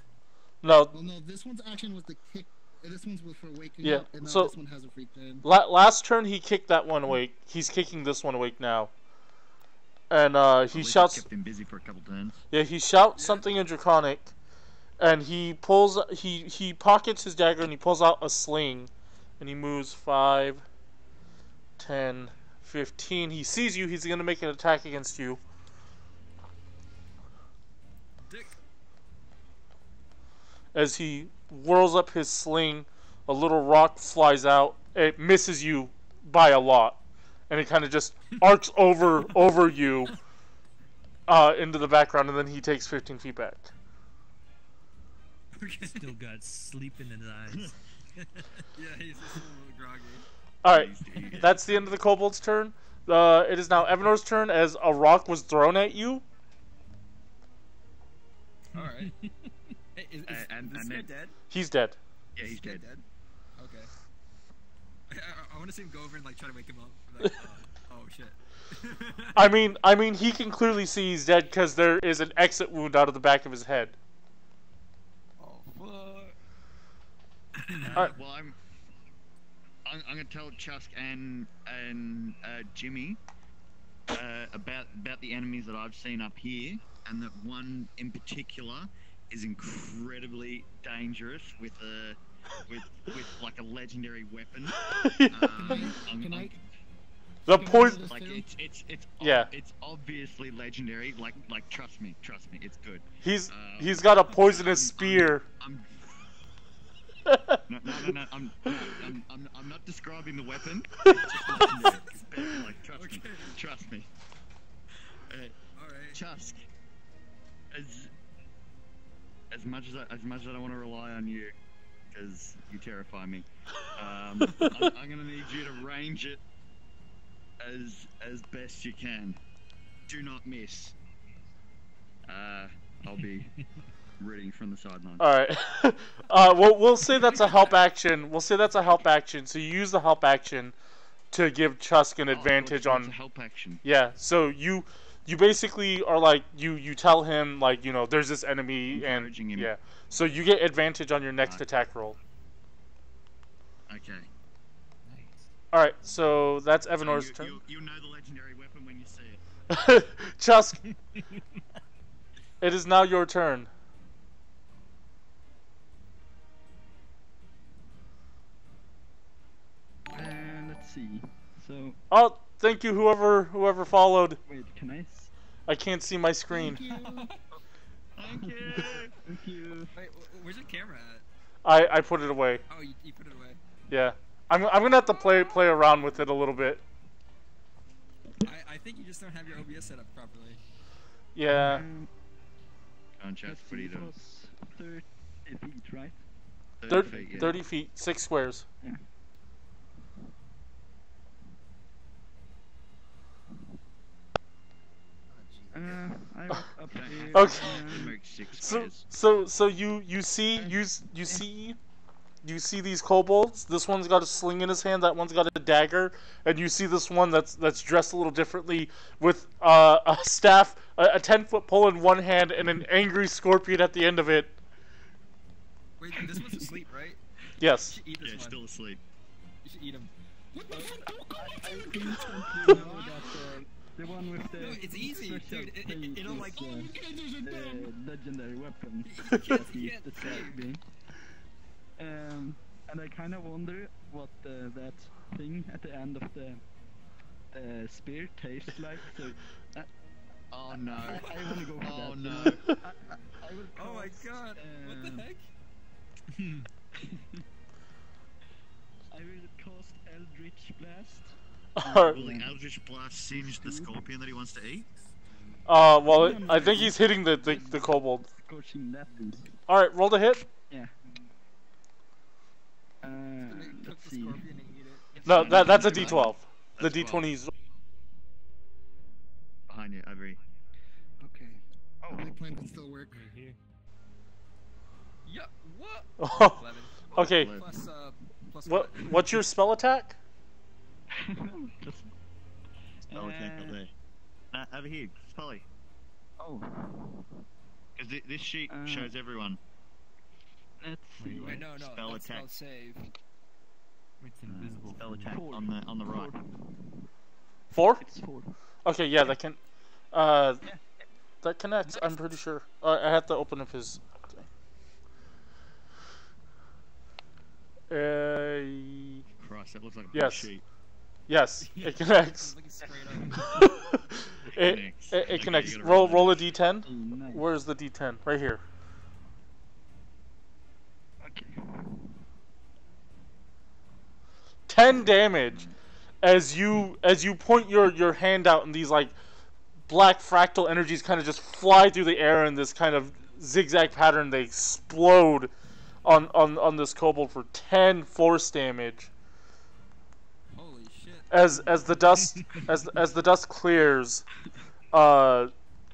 No, well, no, this one's action was the kick. This one's for waking Yeah, up, and now so- this one has a free turn. last turn he kicked that one awake. He's kicking this one awake now. And he At least shouts. Kept him busy for a couple turns. Yeah, he shouts something in Draconic, and he pulls. He pockets his dagger and he pulls out a sling, and he moves 5, 10, 15. He sees you. He's gonna make an attack against you. Dick. as he whirls up his sling, a little rock flies out. It misses you by a lot, and it kind of just arcs over you into the background, and then he takes 15 feet back. Still got sleep in his eyes. Yeah, he's just a little groggy. Alright, that's the end of the kobold's turn. It is now Evanor's turn as a rock was thrown at you. Alright. Hey, is this guy dead? He's dead. Yeah, he's dead. Okay. I want to see him go over and like try to wake him up. Like, oh shit. I mean, he can clearly see he's dead because there is an exit wound out of the back of his head. Oh fuck. Well, I'm gonna tell Chusk and Jimmy about the enemies that I've seen up here, and that one in particular is incredibly dangerous with like a legendary weapon. The poison. Like it's obviously legendary. Like trust me, it's good. He's got a poisonous spear. No. I'm not describing the weapon. It's just legendary. It's like trust me. Alright. Chusk. As much as I don't want to rely on you, because you terrify me, I'm gonna need you to range it as best you can. Do not miss. I'll be reading from the sideline. Alright. We'll say that's a help action. So you use the help action to give Chusk an advantage on. It's a help action. Yeah. So you basically are like you tell him like there's this enemy and him. Yeah. So you get advantage on your next attack roll. Okay. All right. So that's Evanor's turn. You know the legendary weapon when you see it. Chusk. It is now your turn. Let's see. So. Oh, thank you, whoever followed. Wait, can I? I can't see my screen. Thank you. Wait, where's your camera at? I put it away. Oh, you put it away. Yeah. I'm gonna have to play around with it a little bit. I think you just don't have your OBS set up properly. Yeah. Chest, what are you doing? 30 feet, right? 30 feet, yeah. 30 feet, 6 squares. Yeah. I was up here. Okay. So you see these kobolds. This one's got a sling in his hand. That one's got a dagger. And you see this one that's dressed a little differently with a staff, a 10-foot pole in one hand, and an angry scorpion at the end of it. Wait, this one's asleep, right? Yes. You should eat this one. Still asleep. You should eat him. What the fuck? I instantly know that the one with the no, it's easy, dude. It'll like. The legendary weapon. You can't the Dyabie. And I kind of wonder what that thing at the end of the spear tastes like. So. Oh no! I want to go for that. Oh no! I will oh my god! What the heck? I will cast Eldritch Blast. Will the Eldritch Blast singe the scorpion that he wants to eat? Well, I think he's hitting the kobold. Scorching that is. Alright, roll the hit. Yeah. Let's see. No, that's a D12. The D20 is. Behind you, over here. Okay. Oh, my plan can still work. Right here. Yeah. What? 11. Okay. Plus What's your spell attack? Spell attack up there. Over here, Spelly. Oh. Because this sheet shows everyone. Let's see. Wait, no. Spell that's attack. Spell save. It's invisible. Spell attack 4. on the right. 4? It's 4. Okay, yeah, that can. That connects. I'm pretty sure. I have to open up his. Christ, that looks like a yes. sheet. Yes, it connects. It connects. Roll a d10. Nice. Where's the d10? Right here. 10 damage as you point your hand out, and these like black fractal energies kind of just fly through the air in this kind of zigzag pattern. They explode on this kobold for 10 force damage. Holy shit. As the dust clears, the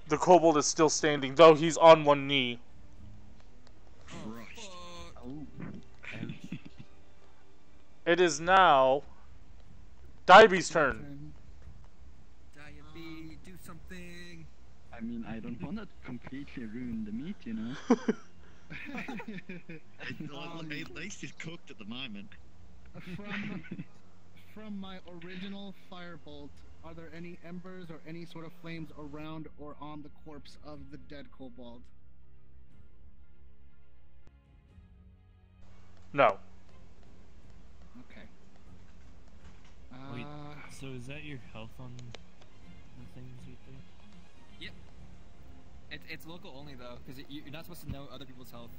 kobold is still standing, though he's on one knee. It is now Dyabie's turn. Dyabie, do something. I mean, I don't want to completely ruin the meat, you know. At least he's cooked at the moment. From my original firebolt, are there any embers or any sort of flames around or on the corpse of the dead kobold? No. Okay. Wait, so is that your health on the things right there? Yep. It's local only though, because you're not supposed to know other people's health.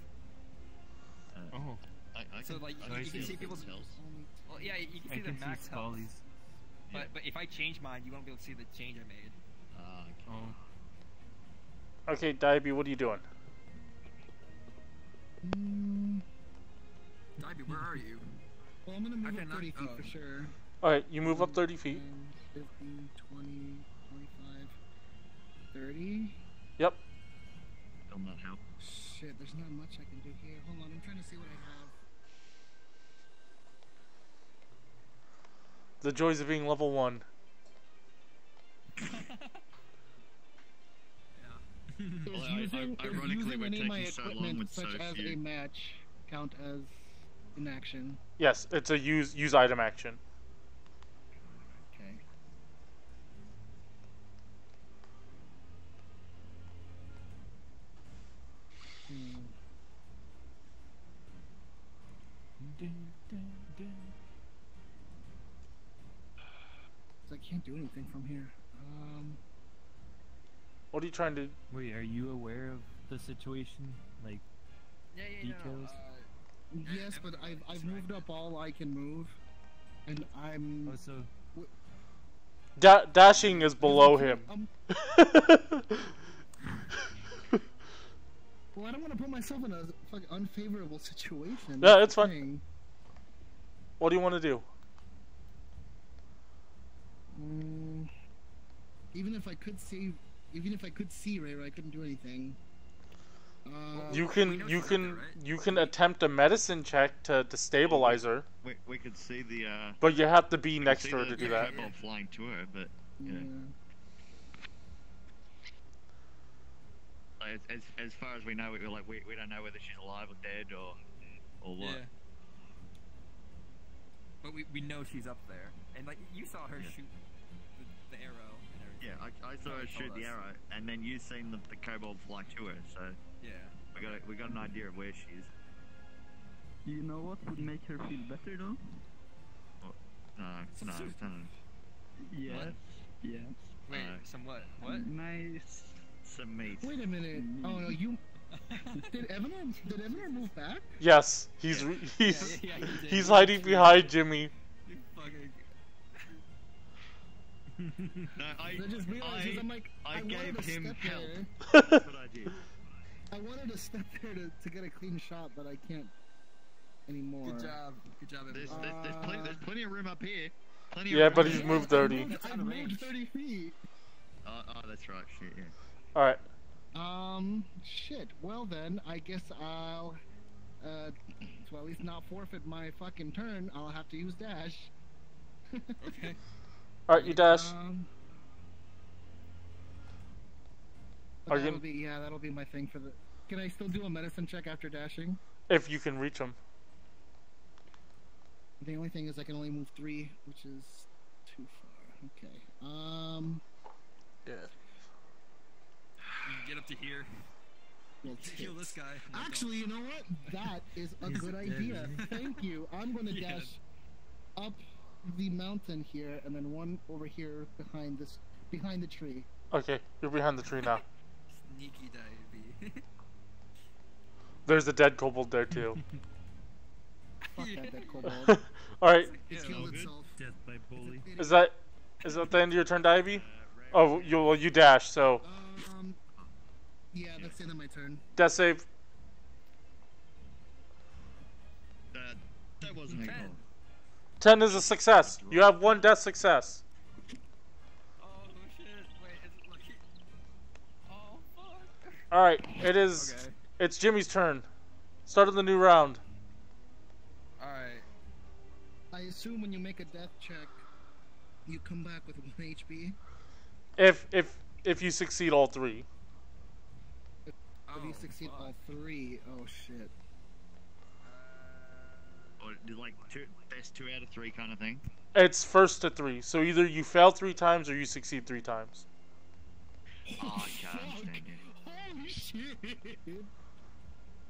Oh. So like you can see people's health. Well, yeah, you can see their max health. But if I change mine, you won't be able to see the change I made. Okay, Dyabie, what are you doing? Dyabie, where are you? Well, I'm gonna move up 30 feet for sure. Alright, you move up 30 feet. 15, 20, 25, 30. Yep. Will not help. Shit, there's not much I can do here. Hold on, I'm trying to see what I have. The joys of being level 1. Does using any of my equipment, such as a match, count as an action? Yes, it's a use item action. Okay. So I can't do anything from here. What are you trying to... Wait, are you aware of the situation? Like, details? Yes, but I've moved up all I can move, and I'm... Oh, so... Dashing is below him. Well, I don't want to put myself in a fucking unfavorable situation. Yeah, it's fine. What do you want to do? Even if I could see Reira, I couldn't do anything. You can attempt a medicine check to stabilize her. We could see the. But you have to be next to her to do that. Kobold flying to her, but yeah. As far as we know, we don't know whether she's alive or dead or what. Yeah. But we know she's up there, and like you saw her shoot the arrow and everything. Yeah, I saw her shoot the arrow, and then you seen the kobold fly to her. So yeah, we got an idea of where she is. You know what would make her feel better though? No. Yes. Yes. Wait, some what? What? Nice. Some meat. Wait a minute. Oh no, you. Did Evanor move back? Yes, he's he's hiding behind Jimmy. You fucking. No, I just realized I'm like, I gave him help. That's what I did. I wanted to step there to get a clean shot, but I can't anymore. Good job, Evan. There's plenty of room up here. Yeah, but he's moved 30. I moved 30 feet. Oh, that's right. Shit, yeah. All right. Shit. Well then, I guess I'll, to at least not forfeit my fucking turn, I'll have to use dash. Okay. All right, you dash. That'll be my thing for the. Can I still do a medicine check after dashing? If you can reach him. The only thing is I can only move 3, which is too far. Okay. Yeah. Get up to here. Well, kill this guy. Actually, you know what? That is a good idea. Thank you. I'm going to dash up the mountain here, and then one over here behind the tree. Okay, you're behind the tree now. Sneaky Dyabie. There's a dead kobold there too. Fuck that dead kobold. Alright, It killed itself. Death by bully. is that the end of your turn, Dyabie? Oh, you dash, so Yeah, that's the end of my turn. death save. That wasn't a goal. 10 is a success. You have 1 death success. Oh shit! Wait, is it lucky? Oh fuck! Alright, it's Jimmy's turn. Start of the new round. Alright. I assume when you make a death check, you come back with 1 HP. If you succeed all 3. If you succeed all 3, oh shit. Or like best 2 out of 3 kind of thing. It's first to 3. So either you fail 3 times or you succeed 3 times. Oh, I can't understand it. Holy shit!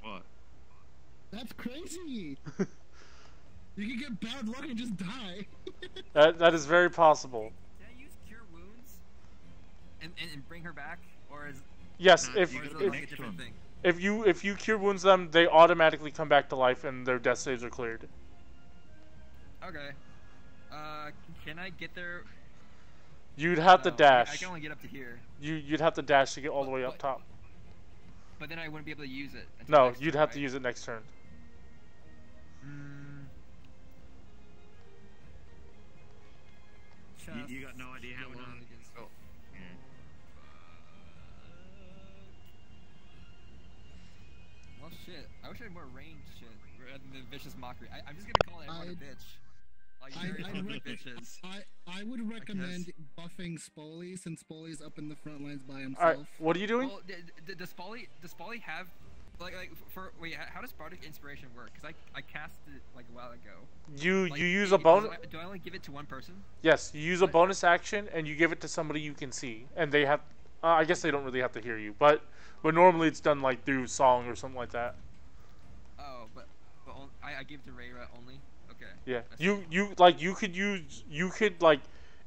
What? That's crazy! You can get bad luck and just die. That is very possible. Can I use Cure Wounds and bring her back, or is Yes, No, if you or is gotta it go like a next different one. thing? if you cure wounds them, they automatically come back to life and their death saves are cleared. Okay. Can I get there? You'd have to No, dash. I can only get up to here, You'd have to dash to get all the way up top. but then I wouldn't be able to use it. until No, next you'd turn, have to right? use it next turn. You got no idea how long. Oh, yeah. Well, shit. I wish I had more range shit rather than vicious mockery. I'm just gonna call everyone a bitch. Like, very fucking bitches. I would recommend buffing Spoly, since Spoly's up in the front lines by himself. Alright, what are you doing? Well, does Spoly have wait, how does Bardic Inspiration work? Because I cast it like a while ago. You Like, use a bonus. Do I only give it to one person? Yes, you use a bonus action and you give it to somebody you can see, and they have. I guess they don't really have to hear you, but normally it's done like through song or something like that. Oh, but I give it to Reira only. Okay. Yeah, I see. you could like,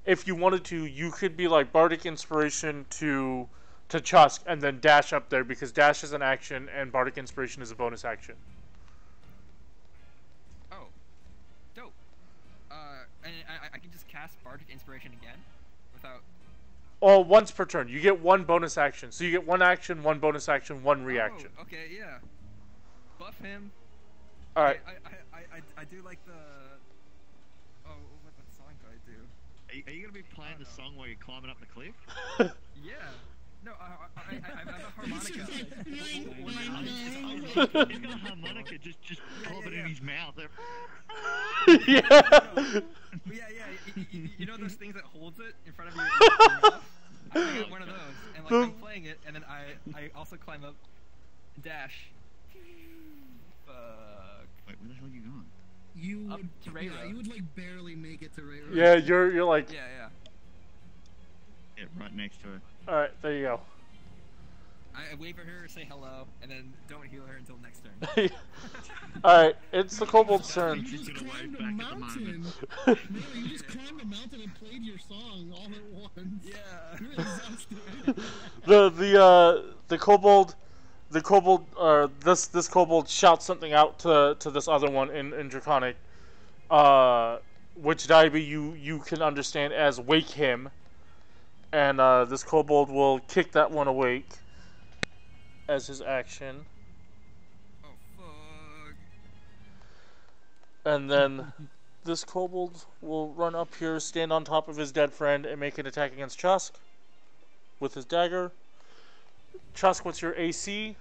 if you wanted to, you could be like Bardic Inspiration to Chusk and then dash up there, because dash is an action and Bardic Inspiration is a bonus action. Oh, dope. And I can just cast Bardic Inspiration again without. Oh, once per turn. You get 1 bonus action. So you get 1 action, 1 bonus action, 1 reaction. Oh, okay, yeah. Buff him. Alright. I do like the. Oh, what song do I do? Are you gonna be playing the song while you're climbing up the cliff? Yeah. No, I have a harmonica. He's got a harmonica just pop it in his mouth. Yeah. Yeah. You know those things that holds it in front of your mouth? I got one of those, and like I'm playing it, and then I also climb up, and dash. Fuck. Wait, where the hell are you going? You Up would, to Reira. yeah, you would like barely make it to Reira. Yeah, you're like. Yeah. Yeah, right next to her. Alright, there you go. I wave at her, say hello, and then don't heal her until next turn. Alright, it's the kobold's turn. You just climbed a mountain. No, you just climbed a mountain and played your song all at once. Yeah. You're exhausted. The kobold, this kobold shouts something out to this other one in Draconic, which Dyabie you can understand as wake him, and this kobold will kick that one awake as his action. Oh fuck. And then this kobold will run up here, stand on top of his dead friend, and make an attack against Chusk with his dagger. Chusk, what's your AC?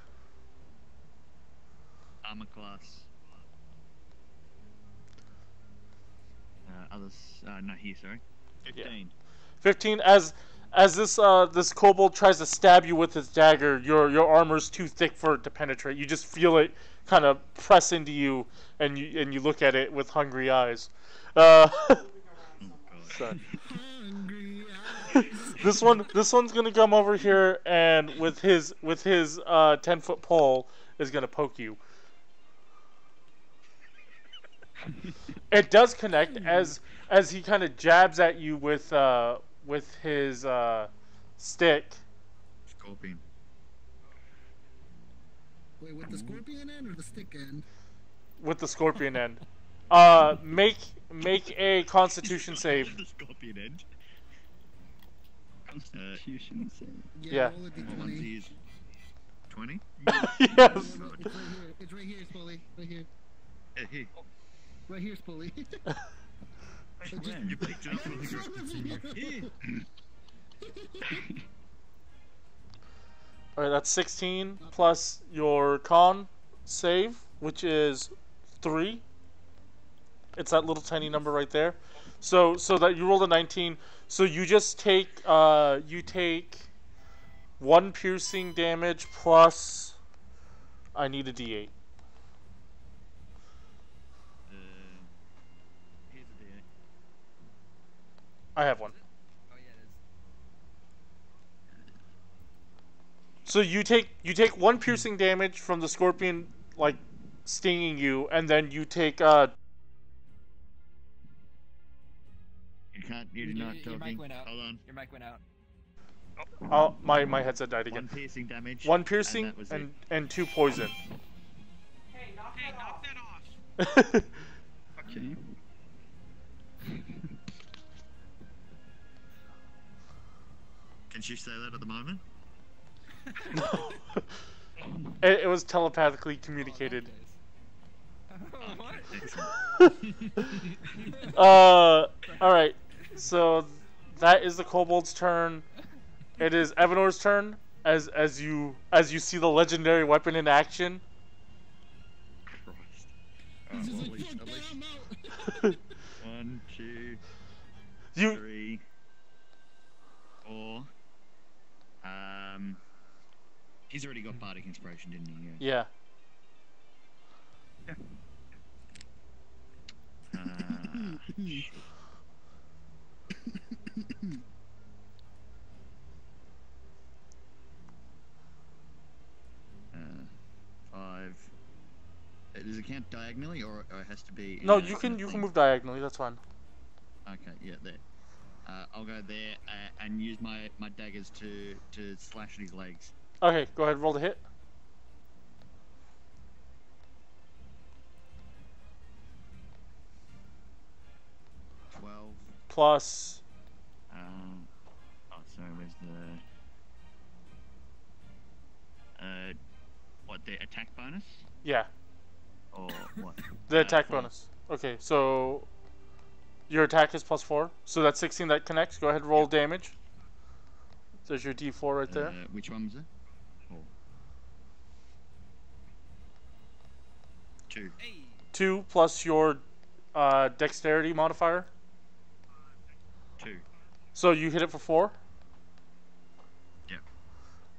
Armor class. No, here, sorry. 15. Yeah. 15. As this kobold tries to stab you with his dagger, your armor's too thick for it to penetrate. You just feel it kind of press into you, and you look at it with hungry eyes. Sorry. This one's gonna come over here and with his 10-foot pole is gonna poke you. It does connect as he kind of jabs at you with his stick. Scorpion. Wait, with the scorpion end or the stick end? With the scorpion end. Make a Constitution save. The scorpion end. Constitution save. Yeah. Roll a What one's d20. his? 20? Yes. It's right here, Spoly. Right here. Here. Right here, Spoly. You picked it up from the group. Here. Alright, that's 16 plus your con save, which is 3. It's that little tiny number right there. So that you rolled a 19. So you just take you take 1 piercing damage plus I need a D8. Here's a D8. I have one. Oh yeah, it is. So you take 1 piercing damage from the scorpion like stinging you, and then you take You're not Your talking. mic went out. Hold on. Your mic went out. oh my headset died 1 again. piercing damage. 1 piercing and, that was it. and 2 poison. Hey, knock that off. Okay. Can she say that at the moment? It was telepathically communicated. What? Alright. So that is the kobold's turn. It is Evanor's turn as you see the legendary weapon in action. Christ. He's just Well, like, fuck at that, least I'm out. 1, 2, You 3, 4. He's already got bardic inspiration, didn't he? yeah. Shit. 5. Does it count diagonally, or it has to be? No, in a- you in a can thing? move diagonally. That's fine. Okay, yeah, there. I'll go there and use my daggers to slash at his legs. Okay, go ahead. Roll the hit. Plus. Sorry, where's the what, the attack bonus Yeah, or what? the attack 4. bonus. Okay, so your attack is +4. So that's 16 that connects. Go ahead, roll damage. There's your D4 right there. Which one was it? 4. 2. Hey. 2 plus your dexterity modifier. 2. So you hit it for 4. Yeah.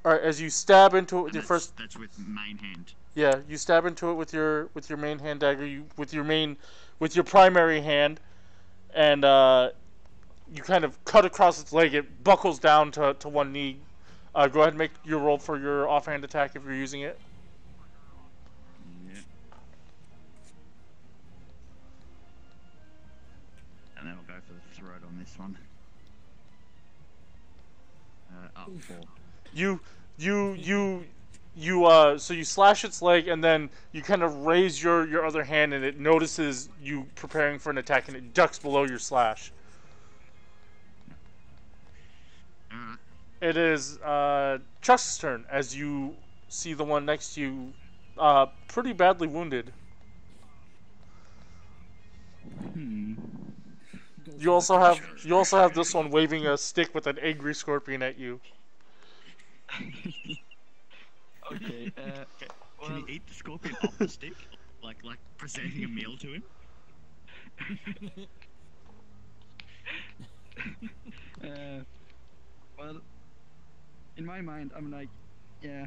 Alright, as you stab into it with And your first, that's with main hand. yeah, you stab into it with your main hand dagger. With your primary hand, and you kind of cut across its leg. It buckles down to one knee. Go ahead and make your roll for your offhand attack if you're using it. Yeah. And then we'll go for the throat on this one. 4. So you slash its leg, and then you kind of raise your other hand, and it notices you preparing for an attack, and it ducks below your slash. Alright. It is Chusk's turn as you see the one next to you pretty badly wounded. You also have this one waving a stick with an angry scorpion at you. Okay. Can you eat the scorpion off the stick? Like presenting a meal to him? Well, in my mind, I'm like, yeah,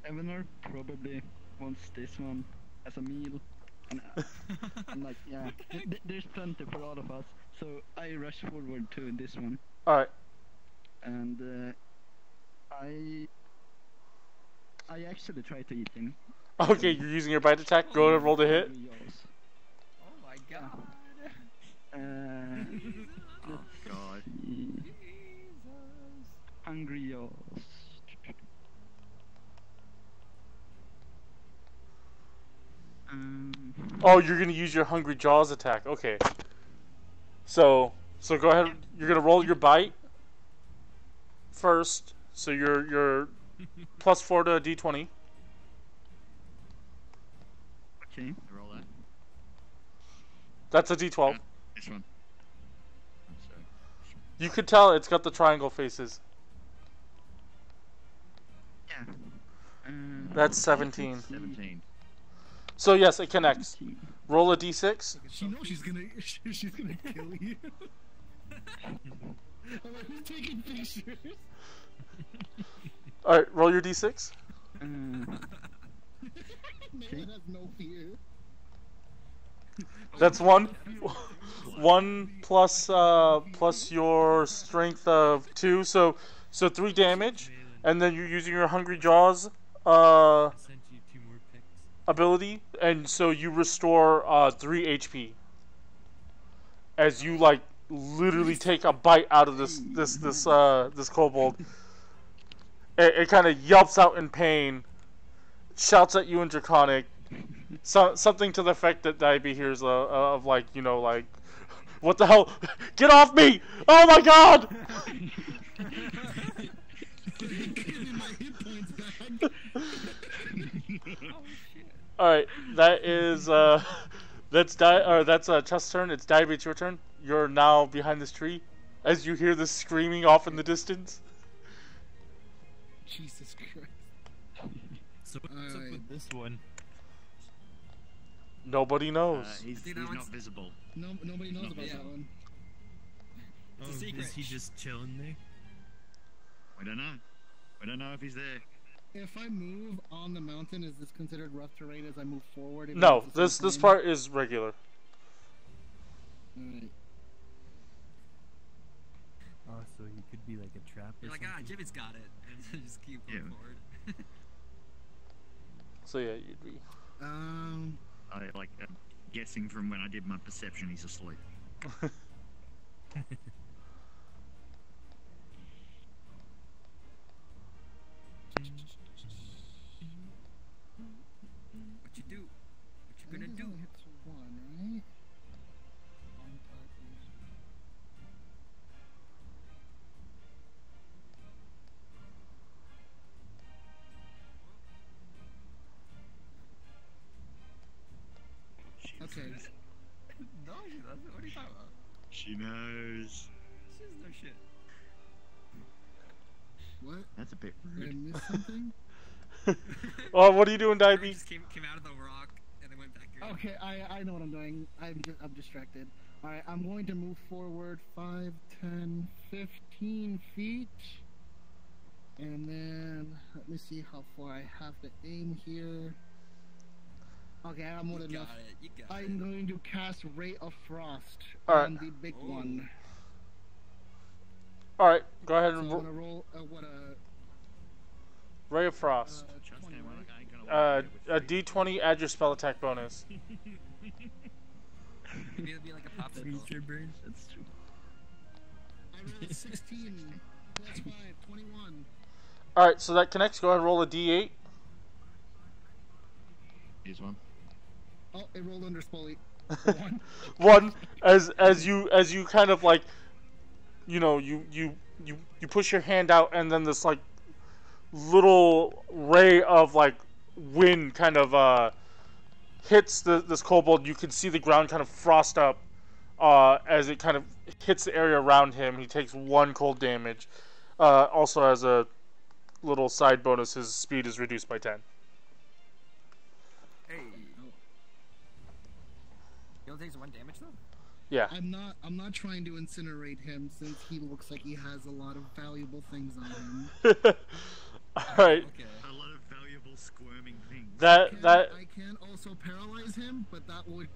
Evanor probably wants this one as a meal, and I'm like, yeah, there's plenty for all of us, so I rush forward to this one, Alright. and I actually try to eat him. Okay, you're using your bite attack. Go ahead and roll the hit. Oh my god. Let's God. see. Hungry Jaws. Oh, you're gonna use your Hungry Jaws attack. Okay. So go ahead. You're gonna roll your bite first. So you're +4 to a d20. Okay. Roll that. That's a d12. This one. So, You could tell it's got the triangle faces. Yeah. That's 17. 17. So yes, it connects. Roll a d6. She knows she's gonna kill you. I'm like, who's taking pictures? All right, roll your d6. Maellon has no fear. That's one. One plus your strength of 2, so 3 damage, and then you're using your Hungry Jaws I sent you 2 more pics. ability, and so you restore 3 HP as you like literally take a bite out of this kobold. It kind of yelps out in pain, shouts at you in Draconic, something to the effect that Dyabie hears of like, you know, like, what the hell? Get off me! Oh my god! Alright, that is that's Chusk's turn. It's Dyabie, it's your turn. You're now behind this tree as you hear this screaming off in the distance. Jesus Christ. So what's up with this one? Nobody knows. He's not visible. Nobody knows about that one. Oh, is he just chilling there? We don't know. We don't know if he's there. If I move on the mountain, is this considered rough terrain as I move forward? No, this part is regular. Alright. Oh, so he could be like a trap or You're like, something. Jimmy's got it. And just keep going forward. So yeah, you'd be. I like guessing from when I did my perception, he's asleep. What you do? What you gonna do? Hits one, right? Okay. No, she doesn't. What are you talking about? She knows. She doesn't know shit. What? That's a bit Did I rude. miss something? Oh, what are you doing, Dyabie? Just came out of the rock and then went back here. Okay, I know what I'm doing. I'm distracted. Alright, I'm going to move forward 5, 10, 15 feet. And then, let me see how far I have to aim here. Okay, I'm more than enough. You got I'm going to cast Ray of Frost Alright. on the big one. Alright, go ahead So and I'm gonna roll Ray of Frost. 20, right? A d20, add your spell attack bonus. Maybe it'll be like a popsicle. Brain. That's true. I rolled 16 plus 5, 21. Alright, so that connects. Go ahead and roll a d8. Here's one. Oh, it rolled under Spoly. One, as you kind of like, you know, you push your hand out, and then this like little ray of like wind kind of hits this kobold. You can see the ground kind of frost up as it kind of hits the area around him. He takes 1 cold damage. Also, as a little side bonus, his speed is reduced by 10. Hey. He only takes 1 damage though? Yeah. I'm not trying to incinerate him since he looks like he has a lot of valuable things on him. Alright. Okay. A lot of valuable squirming things. I can also paralyze him, but that would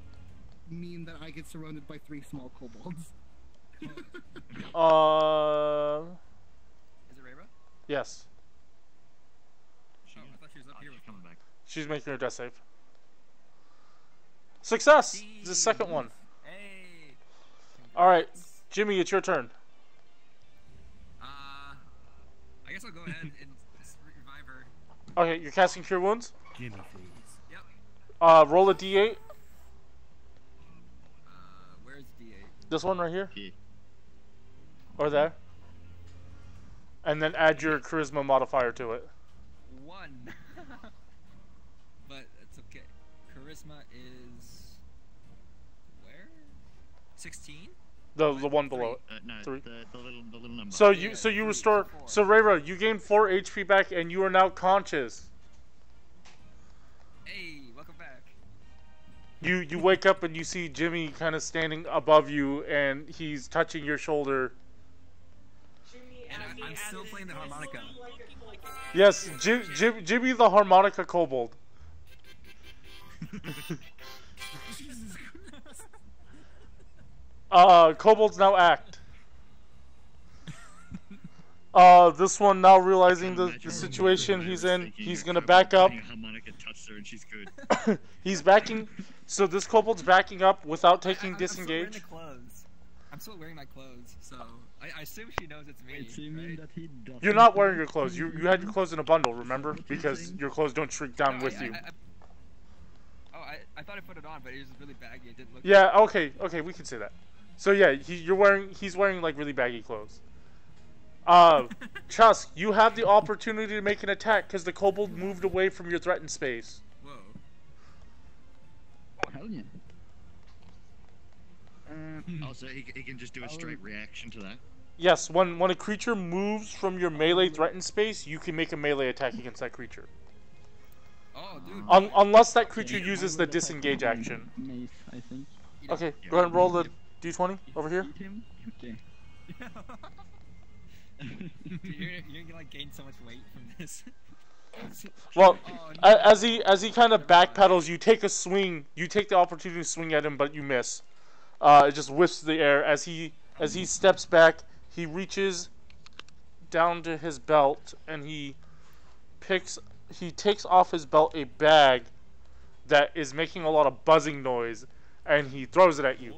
mean that I get surrounded by 3 small kobolds. Is it Reira? Yes. Oh, I thought she was up here with coming back. She's making her death save. Success! The second one. Hey! Alright, Jimmy, it's your turn. I guess I'll go ahead and revive her. Okay, you're casting Cure Wounds. Jimmy freeze. Yep. Roll a d8. Where's D8? This one right here? Here. Or there? And then add your charisma modifier to it. 1. But it's okay. Charisma is where? 16? The one below it. No, 3. the little number. So you restore. So Reira, you gain 4 HP back, and you are now conscious. Hey, welcome back. You wake up and you see Jimmy kind of standing above you, and he's touching your shoulder. Jimmy, And I'm still playing the harmonica. Yes, Jimmy the harmonica kobold. Kobolds now act. This one now realizing the situation he's in, he's gonna back up. Harmonica touched her and she's good. He's backing. So this kobold's backing up without taking disengage. I'm still wearing my clothes, so I assume she knows it's me. Does he mean right? that he doesn't? You're not wearing your clothes. You had your clothes in a bundle, remember? Because your clothes don't shrink down No, with you. I thought I put it on, but it was really baggy. It didn't look. Yeah. Okay. We can say that. So yeah, he's wearing like really baggy clothes. Chusk, you have the opportunity to make an attack because the kobold moved away from your threatened space. Whoa. Oh, hell yeah. Also, he can just do a straight reaction to that. Yes, when a creature moves from your melee threatened space, you can make a melee attack against that creature. Oh, dude. Unless that creature uses the disengage action. Mace, I think. Okay, go ahead and roll the d20 over here. Eat him? Okay. Dude, you're gonna like gain so much weight from this. Well, Oh, no. as he kind of backpedals, you take a swing. You take the opportunity to swing at him, but you miss. It just whiffs the air as he steps back. He reaches down to his belt and he takes off his belt a bag that is making a lot of buzzing noise, and he throws it at you.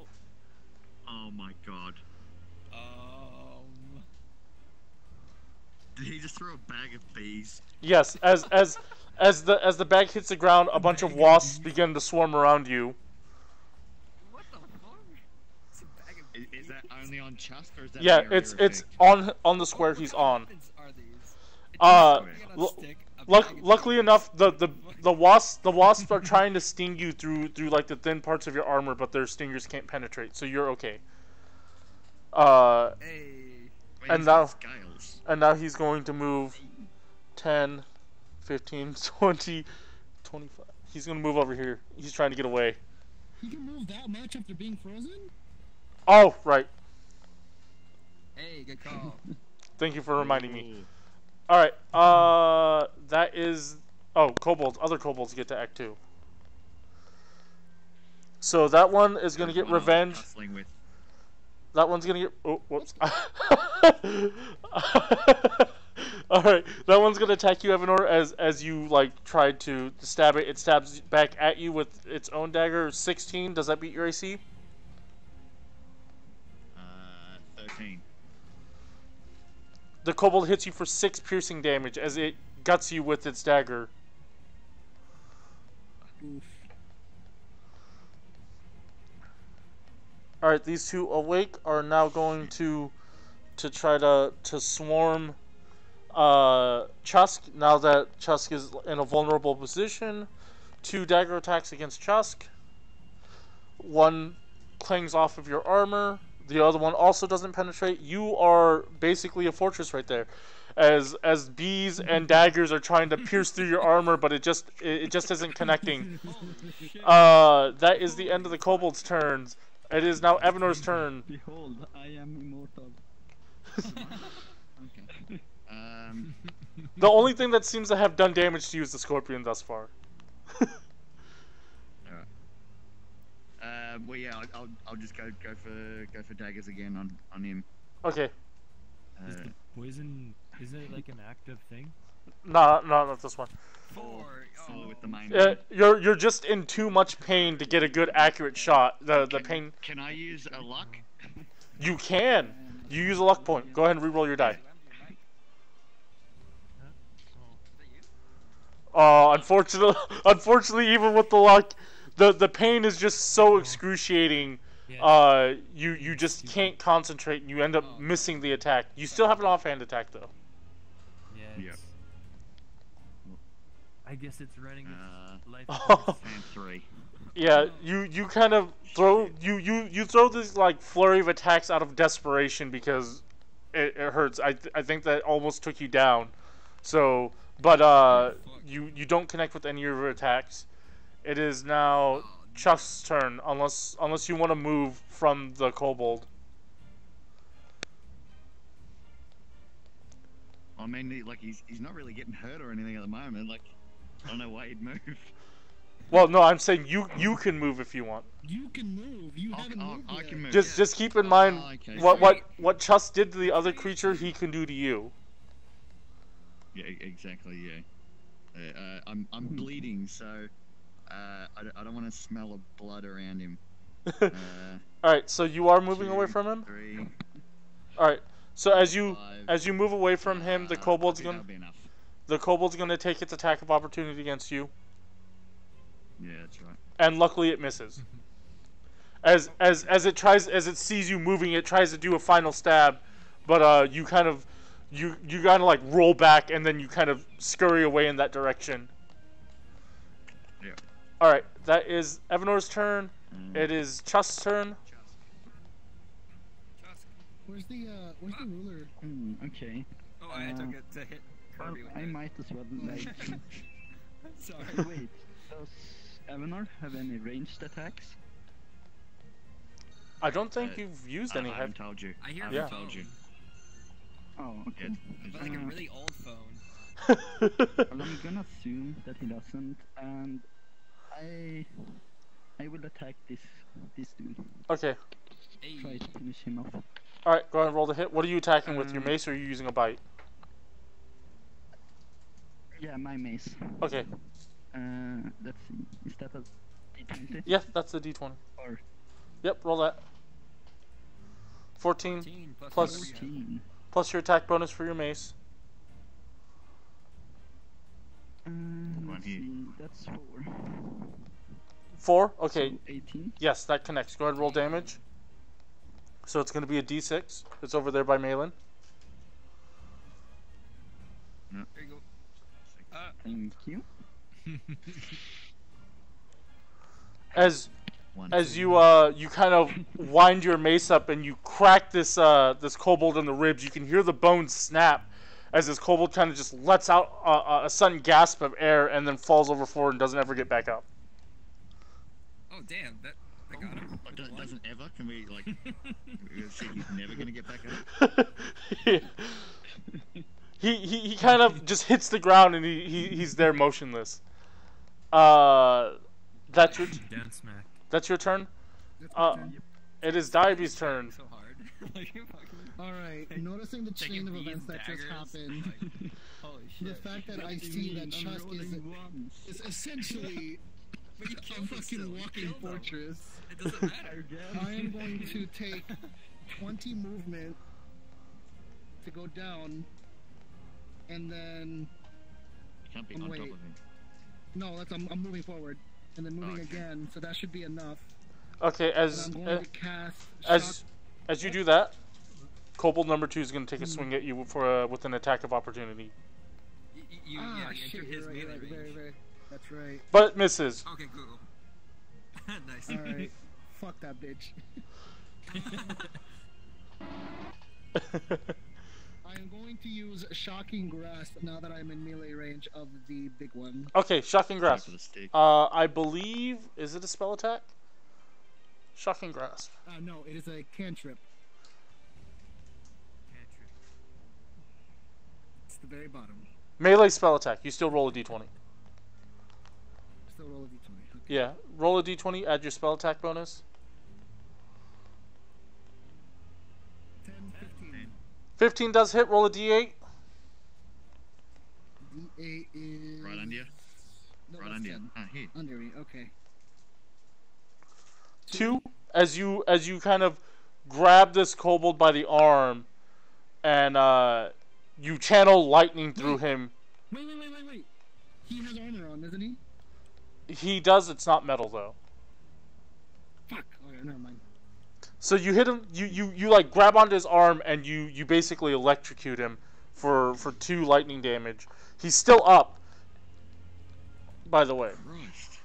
Oh my god. Did he just throw a bag of bees? Yes, as the bag hits the ground, a bunch of wasps begin to swarm around you. What the fuck? It's a bag of Is that only on Chusk or is that Yeah, an area it's effect? on the square he's on. weapons are these? Luckily enough, the wasps are trying to sting you through like the thin parts of your armor, but their stingers can't penetrate, so you're okay. Hey. Wait, and he's got now- scales. And now he's going to move 10, 15, 20, 25. He's going to move over here. He's trying to get away. He can move that much after being frozen? Oh, right. Hey, good call. Thank you for reminding me. Ooh. Alright, that is... Oh, kobolds. Other kobolds get to act too. So that one is going to get One I was revenge. tussling with. That one's gonna get. Oh, whoops. Alright, that one's gonna attack you, Evanor, as you like tried to stab it. It stabs back at you with its own dagger. 16. Does that beat your AC? 13. The kobold hits you for 6 piercing damage as it guts you with its dagger. Oof. Alright, these two awake are now going to try to swarm Chusk, now that Chusk is in a vulnerable position. 2 dagger attacks against Chusk. One clings off of your armor. The other one also doesn't penetrate. You are basically a fortress right there. As bees and daggers are trying to pierce through your armor, but it just isn't connecting. That is the end of the kobold's turns. It is now Evanor's turn. Behold, I am immortal. Okay. The only thing that seems to have done damage to you is the scorpion thus far. Well, yeah, I'll just go for daggers again on him. Okay. Is the poison, is it like an active thing? No, not this one. 4. Four with the main. You're just in too much pain to get a good accurate shot. The pain. Can I use a luck? You can. You use a luck point. Go ahead and reroll your die. Unfortunately, even with the luck, the pain is just so excruciating you just can't concentrate and you end up missing the attack. You still have an offhand attack though. Yeah. Yep. I guess it's running its life Oh. And 3. Yeah, you kind of throw you throw this like flurry of attacks out of desperation because it hurts. I think that almost took you down. So, but you don't connect with any of your attacks. It is now Chuck's turn unless you want to move from the kobold. I mean, like he's not really getting hurt or anything at the moment. Like, I don't know why he'd move. Well, no, I'm saying you can move if you want. You can move. You haven't moved I yet. can move. Just keep in mind okay. what Chusk did to the other creature, he can do to you. Yeah, exactly. Yeah. I'm bleeding, so I don't want to smell of blood around him. All right, so you are moving 2, away from him. 3, All right, so as you 5, move away from him, the kobold's that'll gonna be enough. take its attack of opportunity against you, Yeah, that's right. and luckily it misses. As it sees you moving, it tries to do a final stab, but you kind of like roll back and then you kind of scurry away in that direction. Yeah. All right, that is Evanor's turn. It is Chusk's turn. Where's the ruler? Okay. Oh, I took it to hit Well, Kirby with I it. might as well like. Sorry. Wait, does Evanor have any ranged attacks? I don't think you've used any. I haven't told you. I hear I the haven't phone. told you. Oh, okay. But like a really old phone. Well, I'm gonna assume that he doesn't, and I will attack this dude. Okay. Try Hey. to finish him off. All right, go ahead and roll the hit. What are you attacking with? Your mace, or are you using a bite? Yeah, my mace. Okay. Let's see. Is that a D20? Yeah, that's the D20. Or Yep, roll that. 14 14 plus- 14. plus your attack bonus for your mace. Let's here. see. That's 4. 4. Okay. So 18. Yes, that connects. Go ahead and roll damage. So it's going to be a D6. It's over there by Maellon. There you go. Thank you. As One, as 2, you kind of wind your mace up and you crack this this kobold in the ribs, you can hear the bones snap as this kobold kind of just lets out a sudden gasp of air and then falls over forward and doesn't ever get back up. Oh damn, that I got him. doesn't ever? Can we like? We say he's never gonna get back up. he kind of just hits the ground and he's there motionless. That's your Down smack. that's your turn. That's my turn. It is Dyabie's turn. So hard. Like, fucking- Alright, noticing the Taking chain of beads, events that just daggers, happened, like, holy the shit. fact that I see that Chusk is essentially But you a killed him fucking still, you walking killed him. fortress, It doesn't matter. I am going to take 20 movement to go down, and then Can't be Oh, on wait. top of him. no, that's I'm moving forward, and then moving Okay. again, so that should be enough. Okay, And as I'm going to cast as you do that, Kobold number 2 is going to take a swing at you for with an attack of opportunity, You Ah, you shit, entered his you're right, melee right, range. very, very. That's right. but it misses. Okay, cool. Nice. Alright, fuck that bitch. I am going to use Shocking Grasp now that I'm in melee range of the big one. Okay, shocking Go grasp. for the stick. I believe, is it a spell attack? Shocking grasp. No, it is a cantrip. Cantrip. It's the very bottom. Melee spell attack. You still roll a d20. Still roll a d20. Okay. Yeah, roll a d20. Add your spell attack bonus. 10, 15. 15 does hit. Roll a d8. D8 is... Right under you. No, Right that's under you. 10. Ah, here. Under me, okay. 2. As you kind of grab this kobold by the arm, and you channel lightning through him. Wait. He has armor on, doesn't he? He does. It's not metal though. Fuck. Okay, never mind. So you hit him. You like grab onto his arm and you basically electrocute him for 2 lightning damage. He's still up. By the way. Christ.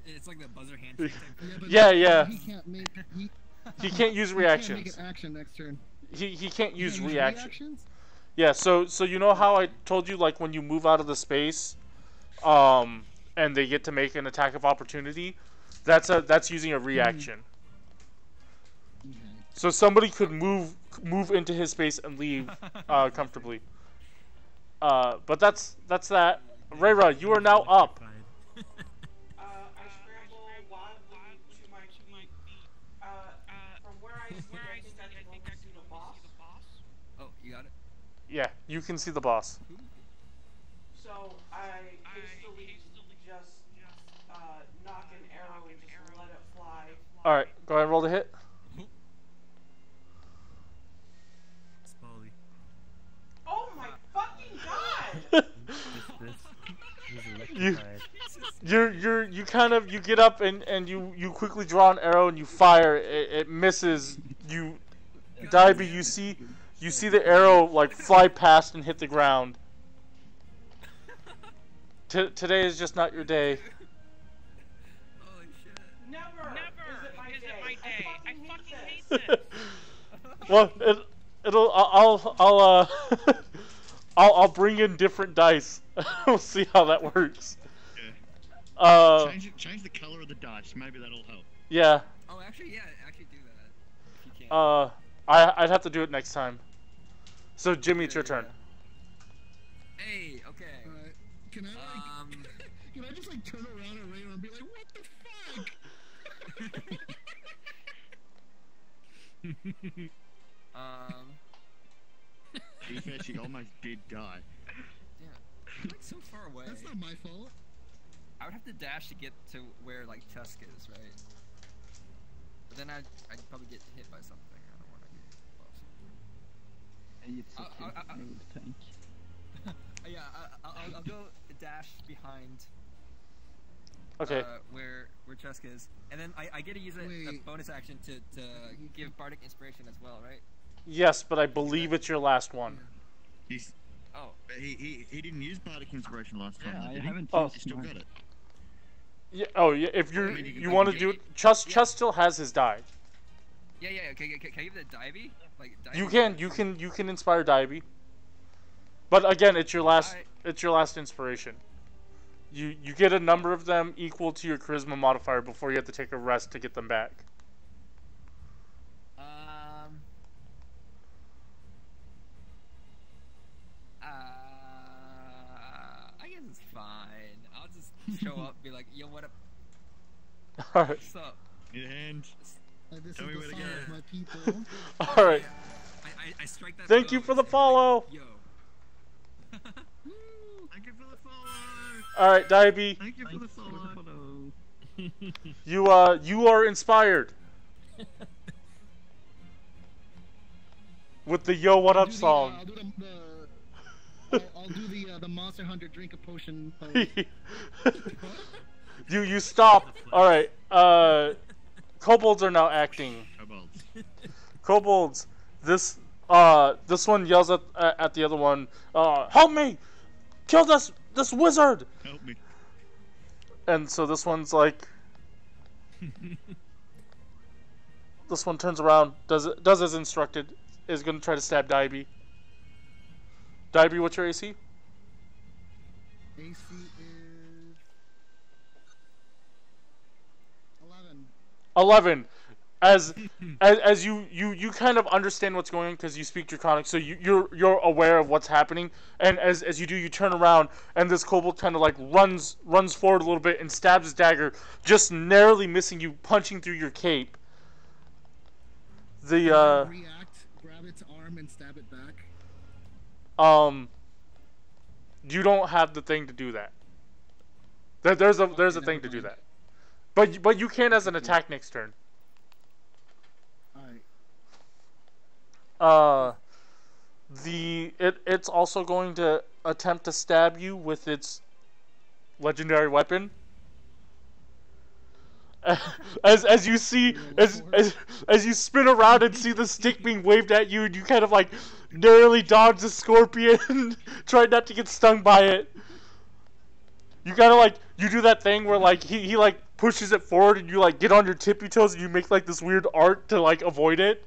It's like the buzzer handshake type. Yeah. He can't make He can't use he can't reactions. make an action next turn. He can't use He can't reactions. Yeah. So you know how I told you like when you move out of the space, and they get to make an attack of opportunity. That's using a reaction. Okay. So somebody could move into his space and leave comfortably. But that's that. Reira, you are now up. I scramble wildly to my feet. From where I think I can see the boss. Oh, you got it? Yeah, you can see the boss. So I hastily just knock an arrow and just let it fly. All right, go ahead and roll the hit. Spoly. Oh my fucking god! You kind of get up and you quickly draw an arrow and you fire. It misses. Dyabie, you see the arrow like fly past and hit the ground. Today is just not your day. Holy shit. Never is it my day. I fucking hate this. Well, I'll bring in different dice. We'll see how that works. Yeah. Change the color of the dice. Maybe that'll help. Yeah. Oh, actually, yeah, actually do that. If you can. I'd have to do it next time. So Jimmy, it's your turn. Hey, okay. Alright. Can I can I just like turn around at Reira and be like, what the fuck? To be fair, she almost did die. Yeah. I'm like so far away. That's not my fault. I would have to dash to get to where like Chusk is, right? But then I'd probably get hit by something. I don't want to get close. And it's okay. I will tank. Yeah, I'll go dash behind. Okay. Where Chusk is, and then I get to use a bonus action to give bardic inspiration as well, right? Yes, but I believe it's your last one. He's Oh, he didn't use bardic inspiration last time. Yeah, I did he? haven't Oh. used He still mine. got it. Yeah. Oh, yeah. If I mean, you want to do it, Chusk still has his die. yeah. Can I give it a Dyabie? Like You can inspire Dyabie. But again, it's your last I- it's your last inspiration. You get a number of them equal to your charisma modifier before you have to take a rest to get them back. I guess it's fine. I'll just show up, be like, yo, what up? All right. What's up? Need a hand. This Tell me is where the to song go. of my people. All right. I strike that. Thank you pose for the and, follow. Like, yo. Thank you for the follow. All right, Dyabie. Thank you for the follow. You are inspired with the Yo What Up song. I'll do the Monster Hunter drink a potion pose. You stop. All right. Kobolds are now acting. Kobolds. This one yells at the other one. Help me! Kill this wizard! Help me. And so this one's like. This one turns around, does as instructed, is gonna try to stab Dyabie. Dyabie, what's your AC? AC is 11. 11. As you kind of understand what's going on because you speak Draconic, so you're aware of what's happening, and as you do, you turn around and this kobold kind of like runs forward a little bit and stabs his dagger, just narrowly missing you, punching through your cape. React, grab its arm and stab it back. You don't have the thing to do that. There's a thing to do that, but you can as an attack next turn. Alright. It's also going to attempt to stab you with its legendary weapon. As you see, as you spin around and see the stick being waved at you, and you kind of like narrowly dodge the scorpion, try not to get stung by it. You kind of like, you do that thing where like he like pushes it forward, and you like get on your tippy toes, and you make like this weird art to like avoid it.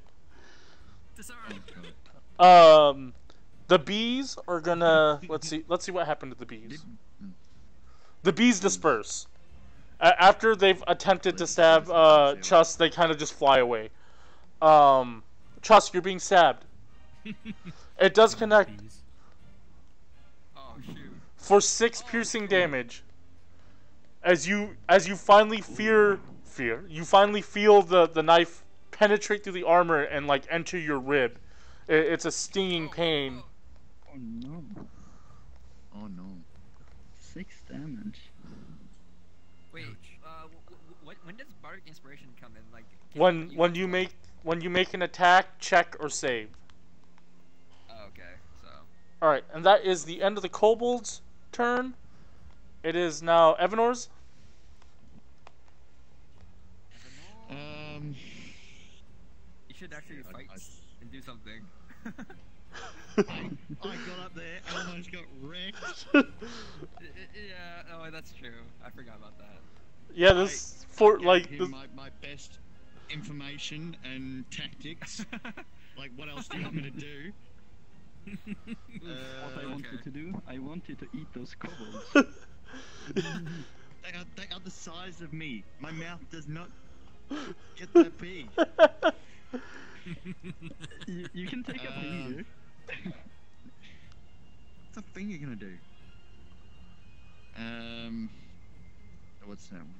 The bees are gonna let's see what happened to the bees. The bees disperse. After they've attempted to stab Chusk, they kind of just fly away. Chusk, you're being stabbed. It does connect Oh shoot. for 6 piercing damage. As you finally feel the knife penetrate through the armor and like enter your rib. It's a stinging pain. Oh no. Oh no. 6 damage. Wait, when does bardic inspiration come in? Like When you make an attack, check, or save. Oh, okay, so. All right, and that is the end of the kobold's turn. It is now Evanor's. You should actually fight and do something. I got up there and almost got wrecked. Yeah, oh, that's true. I forgot about that. Yeah, this for like him this, my best information and tactics. Like, what else do you want me to do? What I want you to do? I want you to eat those kobolds. They are the size of me. My mouth does not get that big. You can take a finger. What's a finger gonna do? What's that one?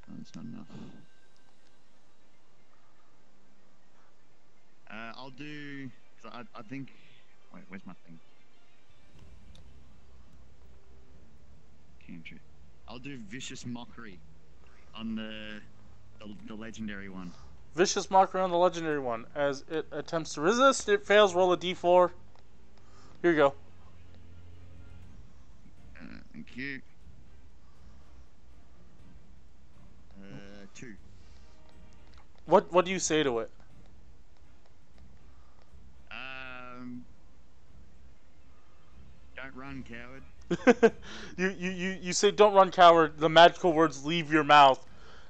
Oh, that's not enough. I'll do. Cause I think. Wait, where's my thing? Cantrip. I'll do vicious mockery on the legendary one. vicious mockery on the legendary one. As it attempts to resist, it fails. Roll a d4. Here you go. Thank you. 2. What do you say to it? Don't run, coward. you say don't run, coward. The magical words leave your mouth,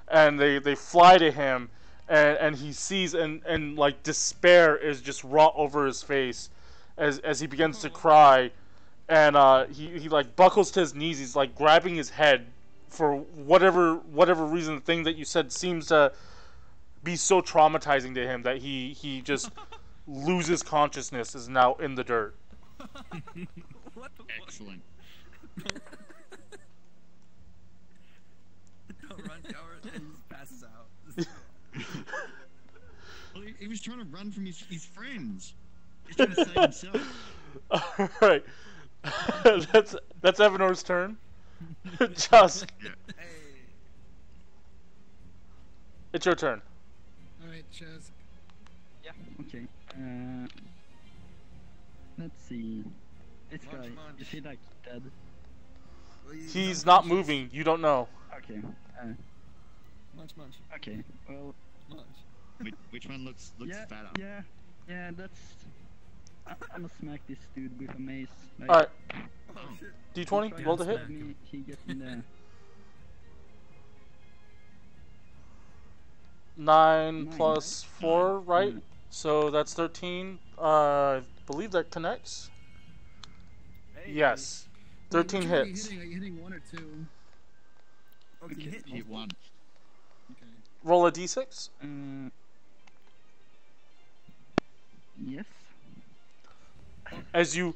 and they fly to him, and he sees and like despair is just wrought over his face as he begins to cry, and he like buckles to his knees. He's like grabbing his head for whatever reason. The thing that you said seems to be so traumatizing to him that he just loses consciousness, is now in the dirt. What the Excellent. Don't run, coward, and he just passes out. Well, he was trying to run from his friends. He's trying to save himself. Alright. That's Evanor's turn. Chusk. Yeah. Hey. It's your turn. Alright, Chusk. Yeah. Okay. Let's see. This guy, is he like dead? Well, you He's don't not munch. moving. You don't know. Okay. Munch. Okay. Well. Munch. Which one looks Yeah. fatter? Yeah. That's. I'm gonna smack this dude with a mace. Like, Alright. Oh shit. D20. Roll the hit. stab me, he gets in there. 9 9, plus 4, right? So that's 13. I believe that connects. Hey. Yes. 13 Which one are you hits. hitting? Are you hitting 1 or 2? Okay, Okay. hit. Hit 1. Okay. Roll a d6. Yes. As you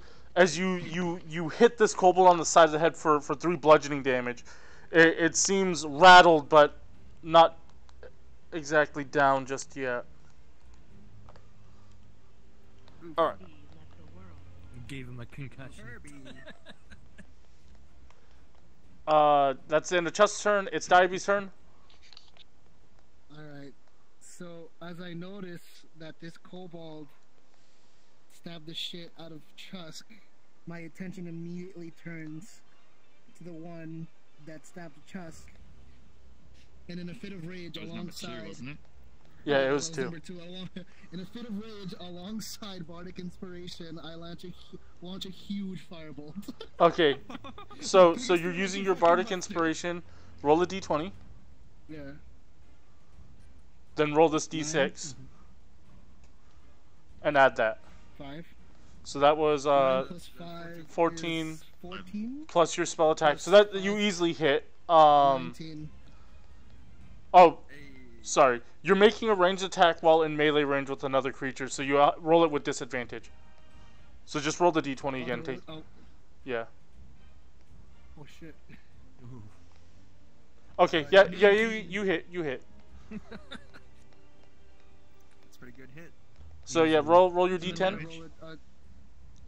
hit this kobold on the side of the head for 3 bludgeoning damage. It seems rattled, but not exactly down just yet. Alright. Gave him a concussion. That's the end of Chusk's turn. It's Dyabie's turn. Alright. So, as I notice that this kobold stabbed the shit out of Chusk, my attention immediately turns to the one that stabbed Chusk. And in a fit of rage, That was number 2, alongside. wasn't it? Yeah, it that was 2. Number 2. In a fit of rage, alongside Bardic Inspiration, I launch a huge firebolt. Okay, so you're using your Bardic Inspiration. Roll a d20. Yeah. Then roll this d6. And add that. 5. So that was 5 14 is 14. plus your spell attack. So that you easily hit. 19. Oh, sorry. You're making a ranged attack while in melee range with another creature, so you roll it with disadvantage. So just roll the d20 again. Take. Yeah. Oh shit. Okay. Yeah. You hit. That's a pretty good hit. So yeah, roll your So then d10. roll it,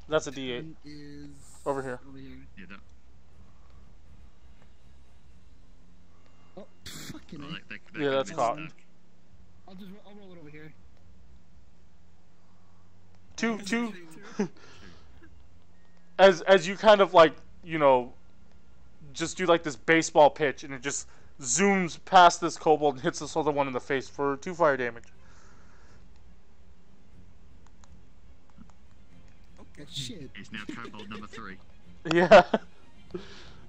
That's a d8. 10 is Over here. Yeah, that. Oh, fucking Well, A. that Yeah, that's could cocked. be stuck. I'll roll it over here. 2. As you kind of like, you know, just do like this baseball pitch, and it just zooms past this kobold and hits this other one in the face for 2 fire damage. Okay, shit. He's now kobold number 3. Yeah.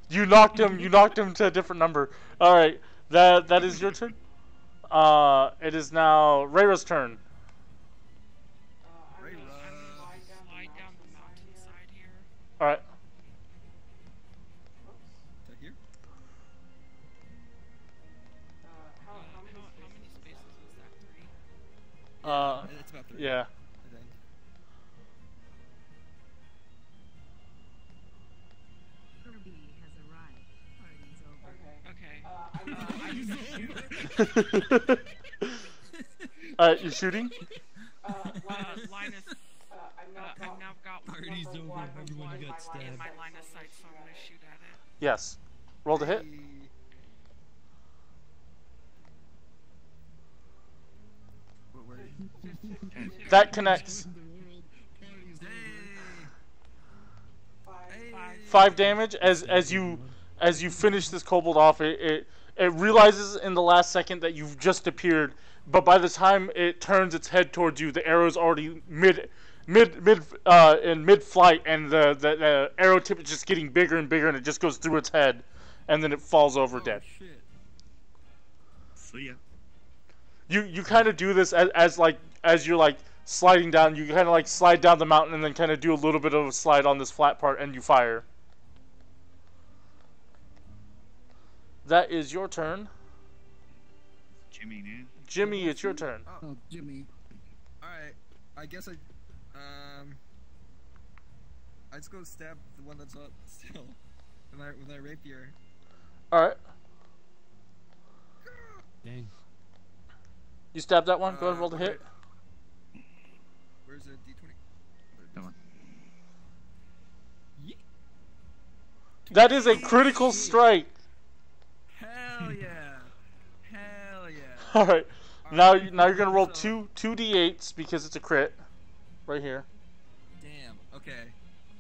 You knocked him to a different number. Alright, that is your turn. It is now Reira's turn. I'm gonna slide down the mountainside here. Alright. Is that here? How many spaces was that? 3? It's about 3. Yeah. I think. Kirby has arrived. Party's over. Okay. Alright, you're shooting? Linus. I've now got Party's number over, 1 everyone got in stabbed. my line of sight, so I'm gonna shoot at it. Yes. Roll to hit. That connects. Hey. 5 damage as you finish this kobold off. It realizes in the last second that you've just appeared, but by the time it turns its head towards you, the arrow's already in mid flight, and the arrow tip is just getting bigger and bigger, and it just goes through its head, and then it falls over dead. Shit. See ya. You kind of do this as you're like sliding down. You kind of like slide down the mountain and then kind of do a little bit of a slide on this flat part, and you fire. That is your turn. Jimmy now. Jimmy, it's your turn. Oh, Jimmy. Alright. I guess I just go stab the one that's up still. With my rapier. Alright. Dang. You stab that one. Go ahead and roll the okay. hit. Where's the D20? That one. Yeah. That is a critical strike. Hell yeah. Hell yeah. Alright. Now you're gonna roll two d8s because it's a crit. Right here. Damn. Okay.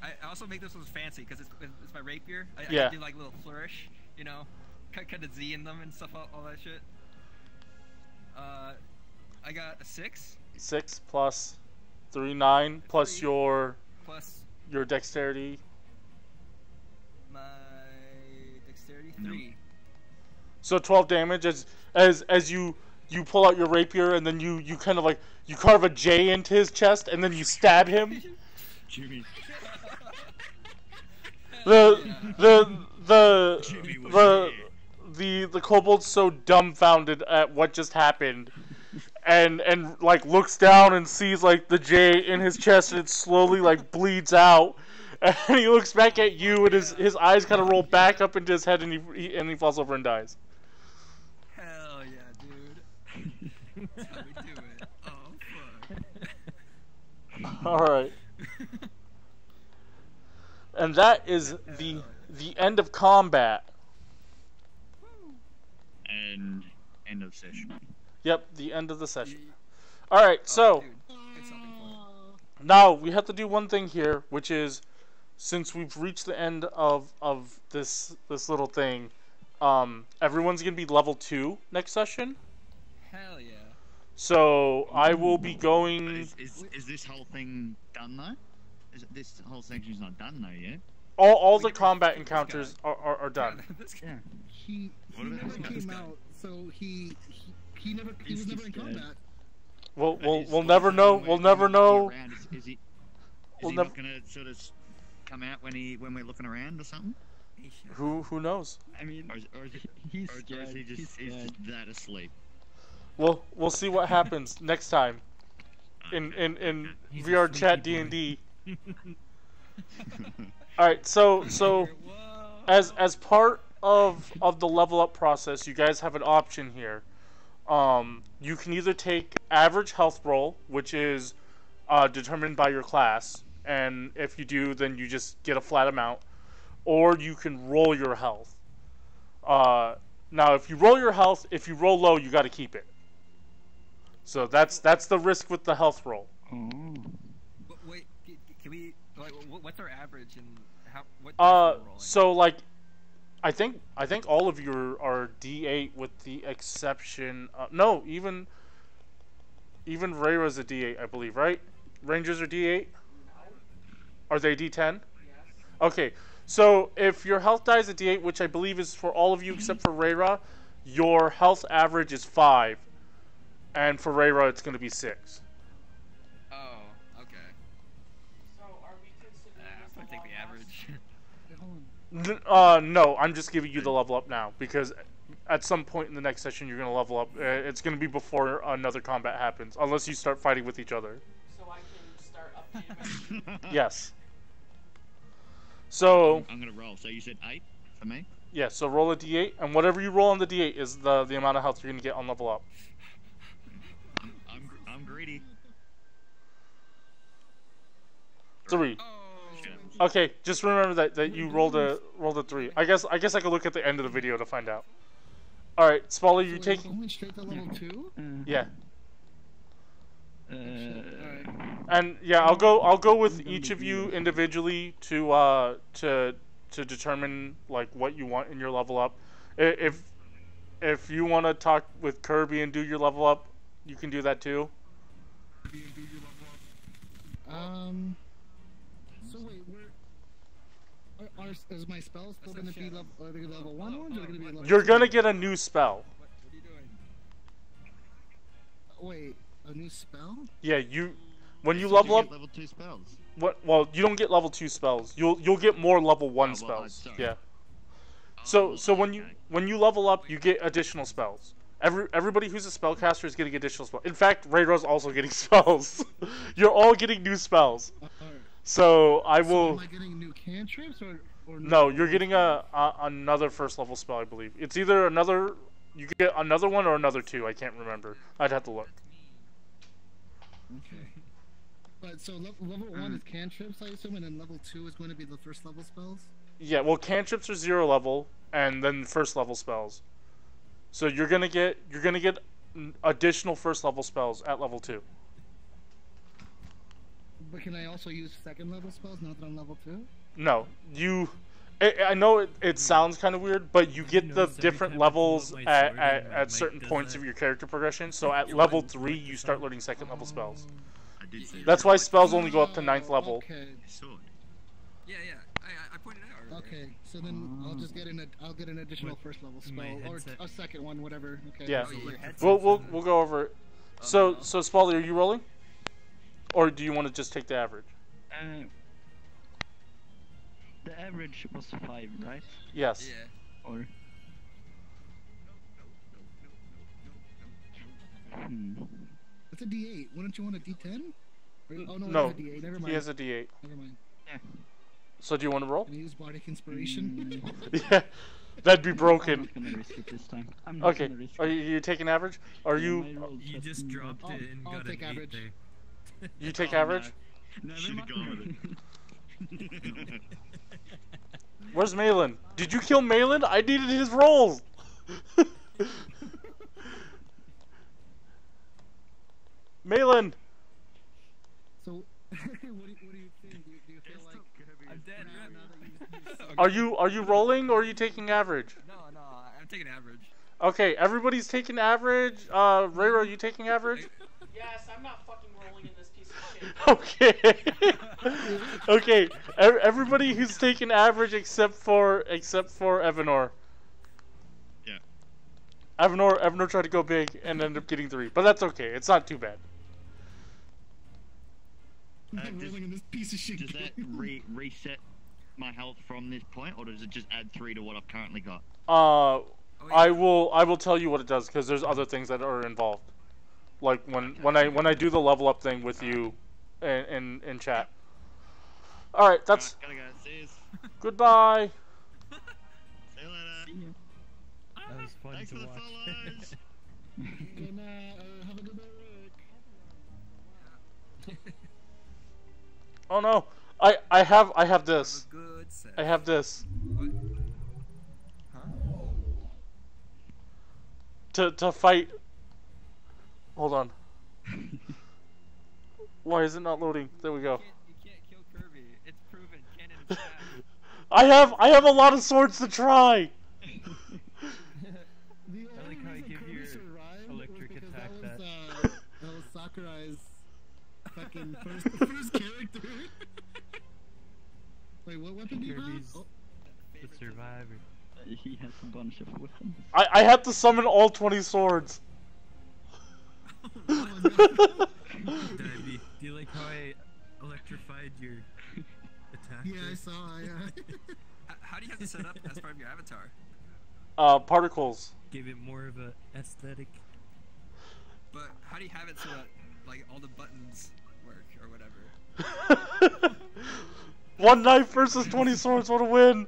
I also make this one fancy because it's my rapier. I Yeah. can do like a little flourish, you know, cut a Z in them and stuff, all that shit. I got a 6. 6 plus 3, 9 plus 3. your Plus dexterity. my dexterity, No. 3. So 12 damage as you pull out your rapier, and then you kind of like you carve a J into his chest, and then you stab him. Jimmy. The kobold's so dumbfounded at what just happened, and like looks down and sees like the J in his chest, and it slowly like bleeds out, and he looks back at you, and his eyes kind of roll back up into his head, and he falls over and dies. Hell yeah, dude. That's how we do it. Oh fuck. All right. And that is the end of combat. And end of session. Yep, the end of the session. All right, so Dude, it's something fun. now we have to do one thing here, which is since we've reached the end of this little thing, everyone's gonna be level 2 next session. Hell yeah. So I will be going. Is this whole thing done though? This whole section's not done though yet? All the combat encounters are done. Yeah. He never came out, so he was never in combat. We'll never know. We'll never know. Is he not gonna sort of come out when we're looking around or something? Who knows? I mean, or is he's he just that asleep? We'll see what happens next time in VRChat D&D. All right, so as part of the level up process, you guys have an option here. You can either take average health roll, which is determined by your class, and if you do, then you just get a flat amount, or you can roll your health. Now, if you roll your health, if you roll low, you got to keep it. So that's the risk with the health roll. oh. Wait, can we? Like, what's our average and how? What dice are we rolling? So like, I think all of you are D8 with the exception. No, even Reira's a D8, I believe, right? Rangers are D8. Are they D10? Okay, so if your health die is a D8, which I believe is for all of you except for Reira, your health average is 5, and for Reira it's going to be 6. Oh, okay. So are we considering I'm this gonna a take the one-off? average. No, I'm just giving you the level up now, because at some point in the next session you're going to level up. It's going to be before another combat happens, unless you start fighting with each other. So I can start updating. Yes. So I'm gonna roll. So you said 8 for me? yeah, so roll a D8, and whatever you roll on the D8 is the amount of health you're going to get on level up. I'm greedy. 3. Oh. Okay, just remember that you rolled a 3. I guess I could look at the end of the video to find out. All right, Spoly, you So taking? going straight to level 2? Yeah. Alright. And yeah, I'll go with each of you individually to determine like what you want in your level up. If you want to talk with Kirby and do your level up, you can do that too. So wait, is my spell still gonna be level? Are they level 1 ones or are they gonna be level? You're 2? gonna get a new spell. What are you doing? Wait, a new spell? Yeah, when you So level you up. get level 2 spells. Well, you don't get level 2 spells. You'll get more level 1 well, spells. sorry. Yeah. Oh, So when okay. you level up, you get additional spells. Everybody who's a spellcaster is getting additional spells. In fact, Reira's also getting spells. You're all getting new spells. Alright. So I So will. am I getting new cantrips or No, you're getting another first level spell, I believe. It's either another. You get another one or another 2. I can't remember. I'd have to look. Okay. But so level 1 is cantrips, I assume, and then level 2 is going to be the first level spells? Yeah, well, cantrips are 0 level, and then first level spells. So you're gonna get additional first level spells at level 2. But can I also use second level spells now that I'm level 2? No, I know it sounds kind of weird, but you get the notice every different time I pull levels out my sword and at Mike certain does points that. of your character progression. So at level 3, you start learning second level spells. I did see That's that. why spells only go up to 9th level. Okay. Sword. Yeah, I pointed it out. earlier. Okay, so then I'll just get I'll get an additional With first level my spell or headset. a second one, whatever. Okay. Yeah. Oh, your headset's We'll go over it. So Spally, are you rolling, or do you want to just take the average? The average was 5, right? Yes. Yeah. Or It's a D8. Wouldn't you want a D10? Oh no, No, it's a D8. Never mind. he has a D8. Never mind. So do you want to roll? Can I use bardic inspiration? Yeah, that'd be I'm broken. not gonna risk it this time. I'm not Okay, gonna risk are it. you taking average? Are Yeah, you my roll You just dropped I'll- it and I'll got take an 8 average. there. you take Oh, no. average? Never Should've mind. gone with it. Where's Maellon? Did you kill Maellon? I needed his rolls. Maellon. So, what do you think? Do you feel like I'm dead. Are you rolling or are you taking average? No, I'm taking average. Okay, everybody's taking average. Reira, are you taking average? Yes, I'm not fucking rolling in this piece of shit. Okay. Okay. Everybody who's taking average except for Evanor. Yeah. Evanor tried to go big and ended up getting 3, but that's okay. It's not too bad. I'm rolling in this piece of shit Does that game. reset my health from this point, or does it just add 3 to what I've currently got? I will tell you what it does because there's other things that are involved. Like when I do the level up thing with you in chat. All right, that's Gotta go. See yous. goodbye. See you later. That was fun Thanks to for the watch. follows. Good night. Have a good night, Rick. Oh no, I have this. Good set. I have this. What? Huh? To fight. Hold on. Why is it not loading? There we go. You can't kill Kirby. It's proven. Canon and chat. I have a lot of swords to try. The I only like how I reason give Kirby your survived electric was because attack that that. was, that was Sakurai's fucking first character. Wait, what weapon do you have? Kirby's Oh, the survivor. He has a bunch of weapons. I had to summon all 20 swords. oh my god. Dyabie, do you like how I electrified your attack? Yeah, there? I saw. How do you have to set up as part of your avatar? Particles. Gave it more of a aesthetic. But how do you have it so that like all the buttons work or whatever? One knife versus 20 swords. What a win!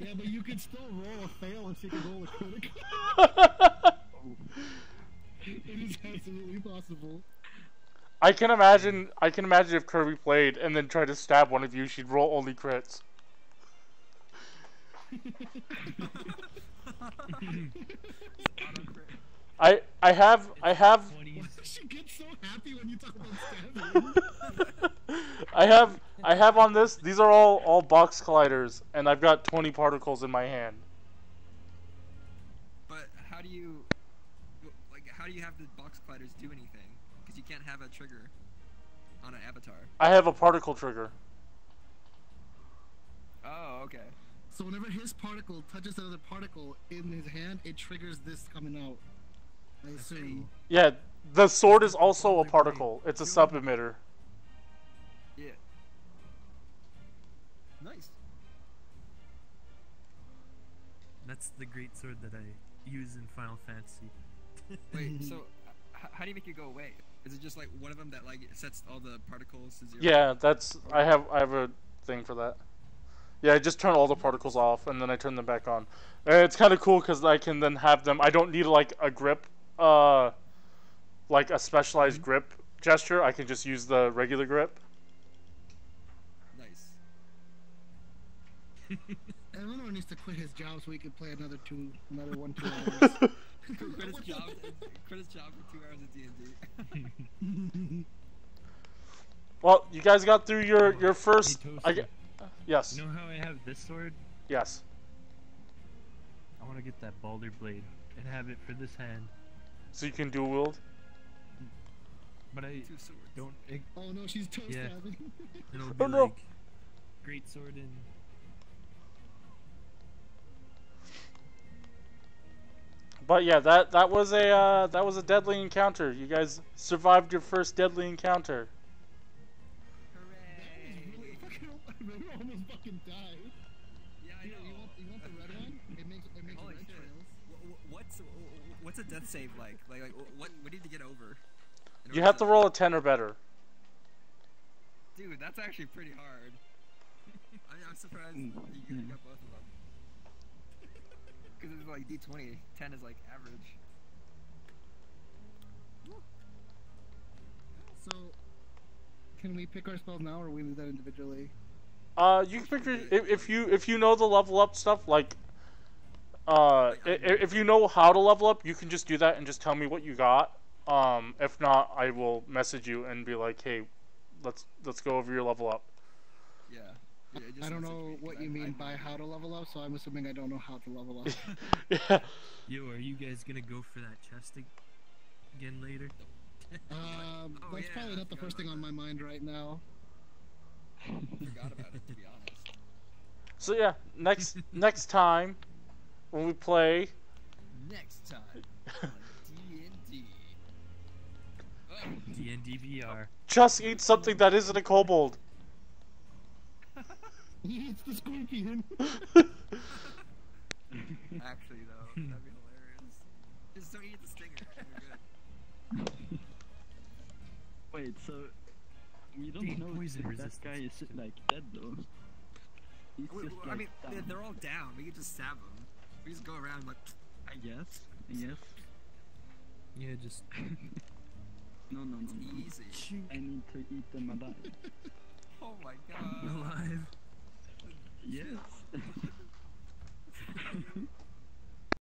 Yeah, but you can still roll a fail and she can roll a critical. It is absolutely possible. I can imagine if Kirby played and then tried to stab one of you, she'd roll only crits. I have 20s. She gets so happy when you talk about stabbing. I have on this. These are all box colliders, and I've got 20 particles in my hand. But how do you have the box colliders do anything? Because you can't have a trigger on an avatar. I have a particle trigger. Oh, okay. So whenever his particle touches another particle in his hand, it triggers this coming out. I assume. Yeah, the sword is also a particle. It's a sub-emitter. Yeah. Nice. That's the great sword that I use in Final Fantasy. Wait, so how do you make it go away? Is it just like one of them that like sets all the particles to 0? Yeah, that's I have a thing for that. Yeah, I just turn all the particles off and then I turn them back on. It's kind of cool because I can then have them. I don't need like a grip, like a specialized grip gesture. I can just use the regular grip. Nice. Evanor needs to quit his job so he can play another 2 hours. Quit his job for 2 hours of D&D. Well, you guys got through your first. Hey, Yes. You know how I have this sword? Yes. I want to get that Balder blade and have it for this hand. So you can dual wield. But I 2 swords. don't. Oh no, she's toe Yeah. stabbing. It'll be Oh, no. like great sword and. But yeah, that was a deadly encounter. You guys survived your first deadly encounter. Hooray! Reira almost fucking died. Yeah, I Here, know. you want the red one? It makes Holy red shit. trails. What's a death save like? Like what do you need to get over? in You order have to roll a 10 or better. Dude, that's actually pretty hard. I'm surprised you got both of them. Because it's like D20, 10 is like average. So, can we pick our spells now, or we do that individually? You can pick your, if you know the level up stuff, like if you know how to level up, you can just do that and just tell me what you got. If not, I will message you and be like, hey, let's go over your level up. Yeah. Yeah, just I don't message know me, 'cause what you mean by how to level up, so I'm assuming I don't know how to level up. Yeah. Yo, are you guys gonna go for that chest again later? That's yeah, probably I not the forgot first thing about on my mind right now. Forgot about it, to be honest. So yeah, next time when we play, Next time on D&D. D&D VR. Chusk eats something that isn't a kobold. He eats the scorpion. Actually, though, that'd be hilarious. Just don't eat the stinger. You're good. Wait, so we don't Deep know poison if that resistance. guy is like dead though. He's just I like mean, down. they're all down. We could just stab them. We just go around like. I guess. Yeah, just No. Easy. I need to eat them alive. Oh my god. alive. Yes.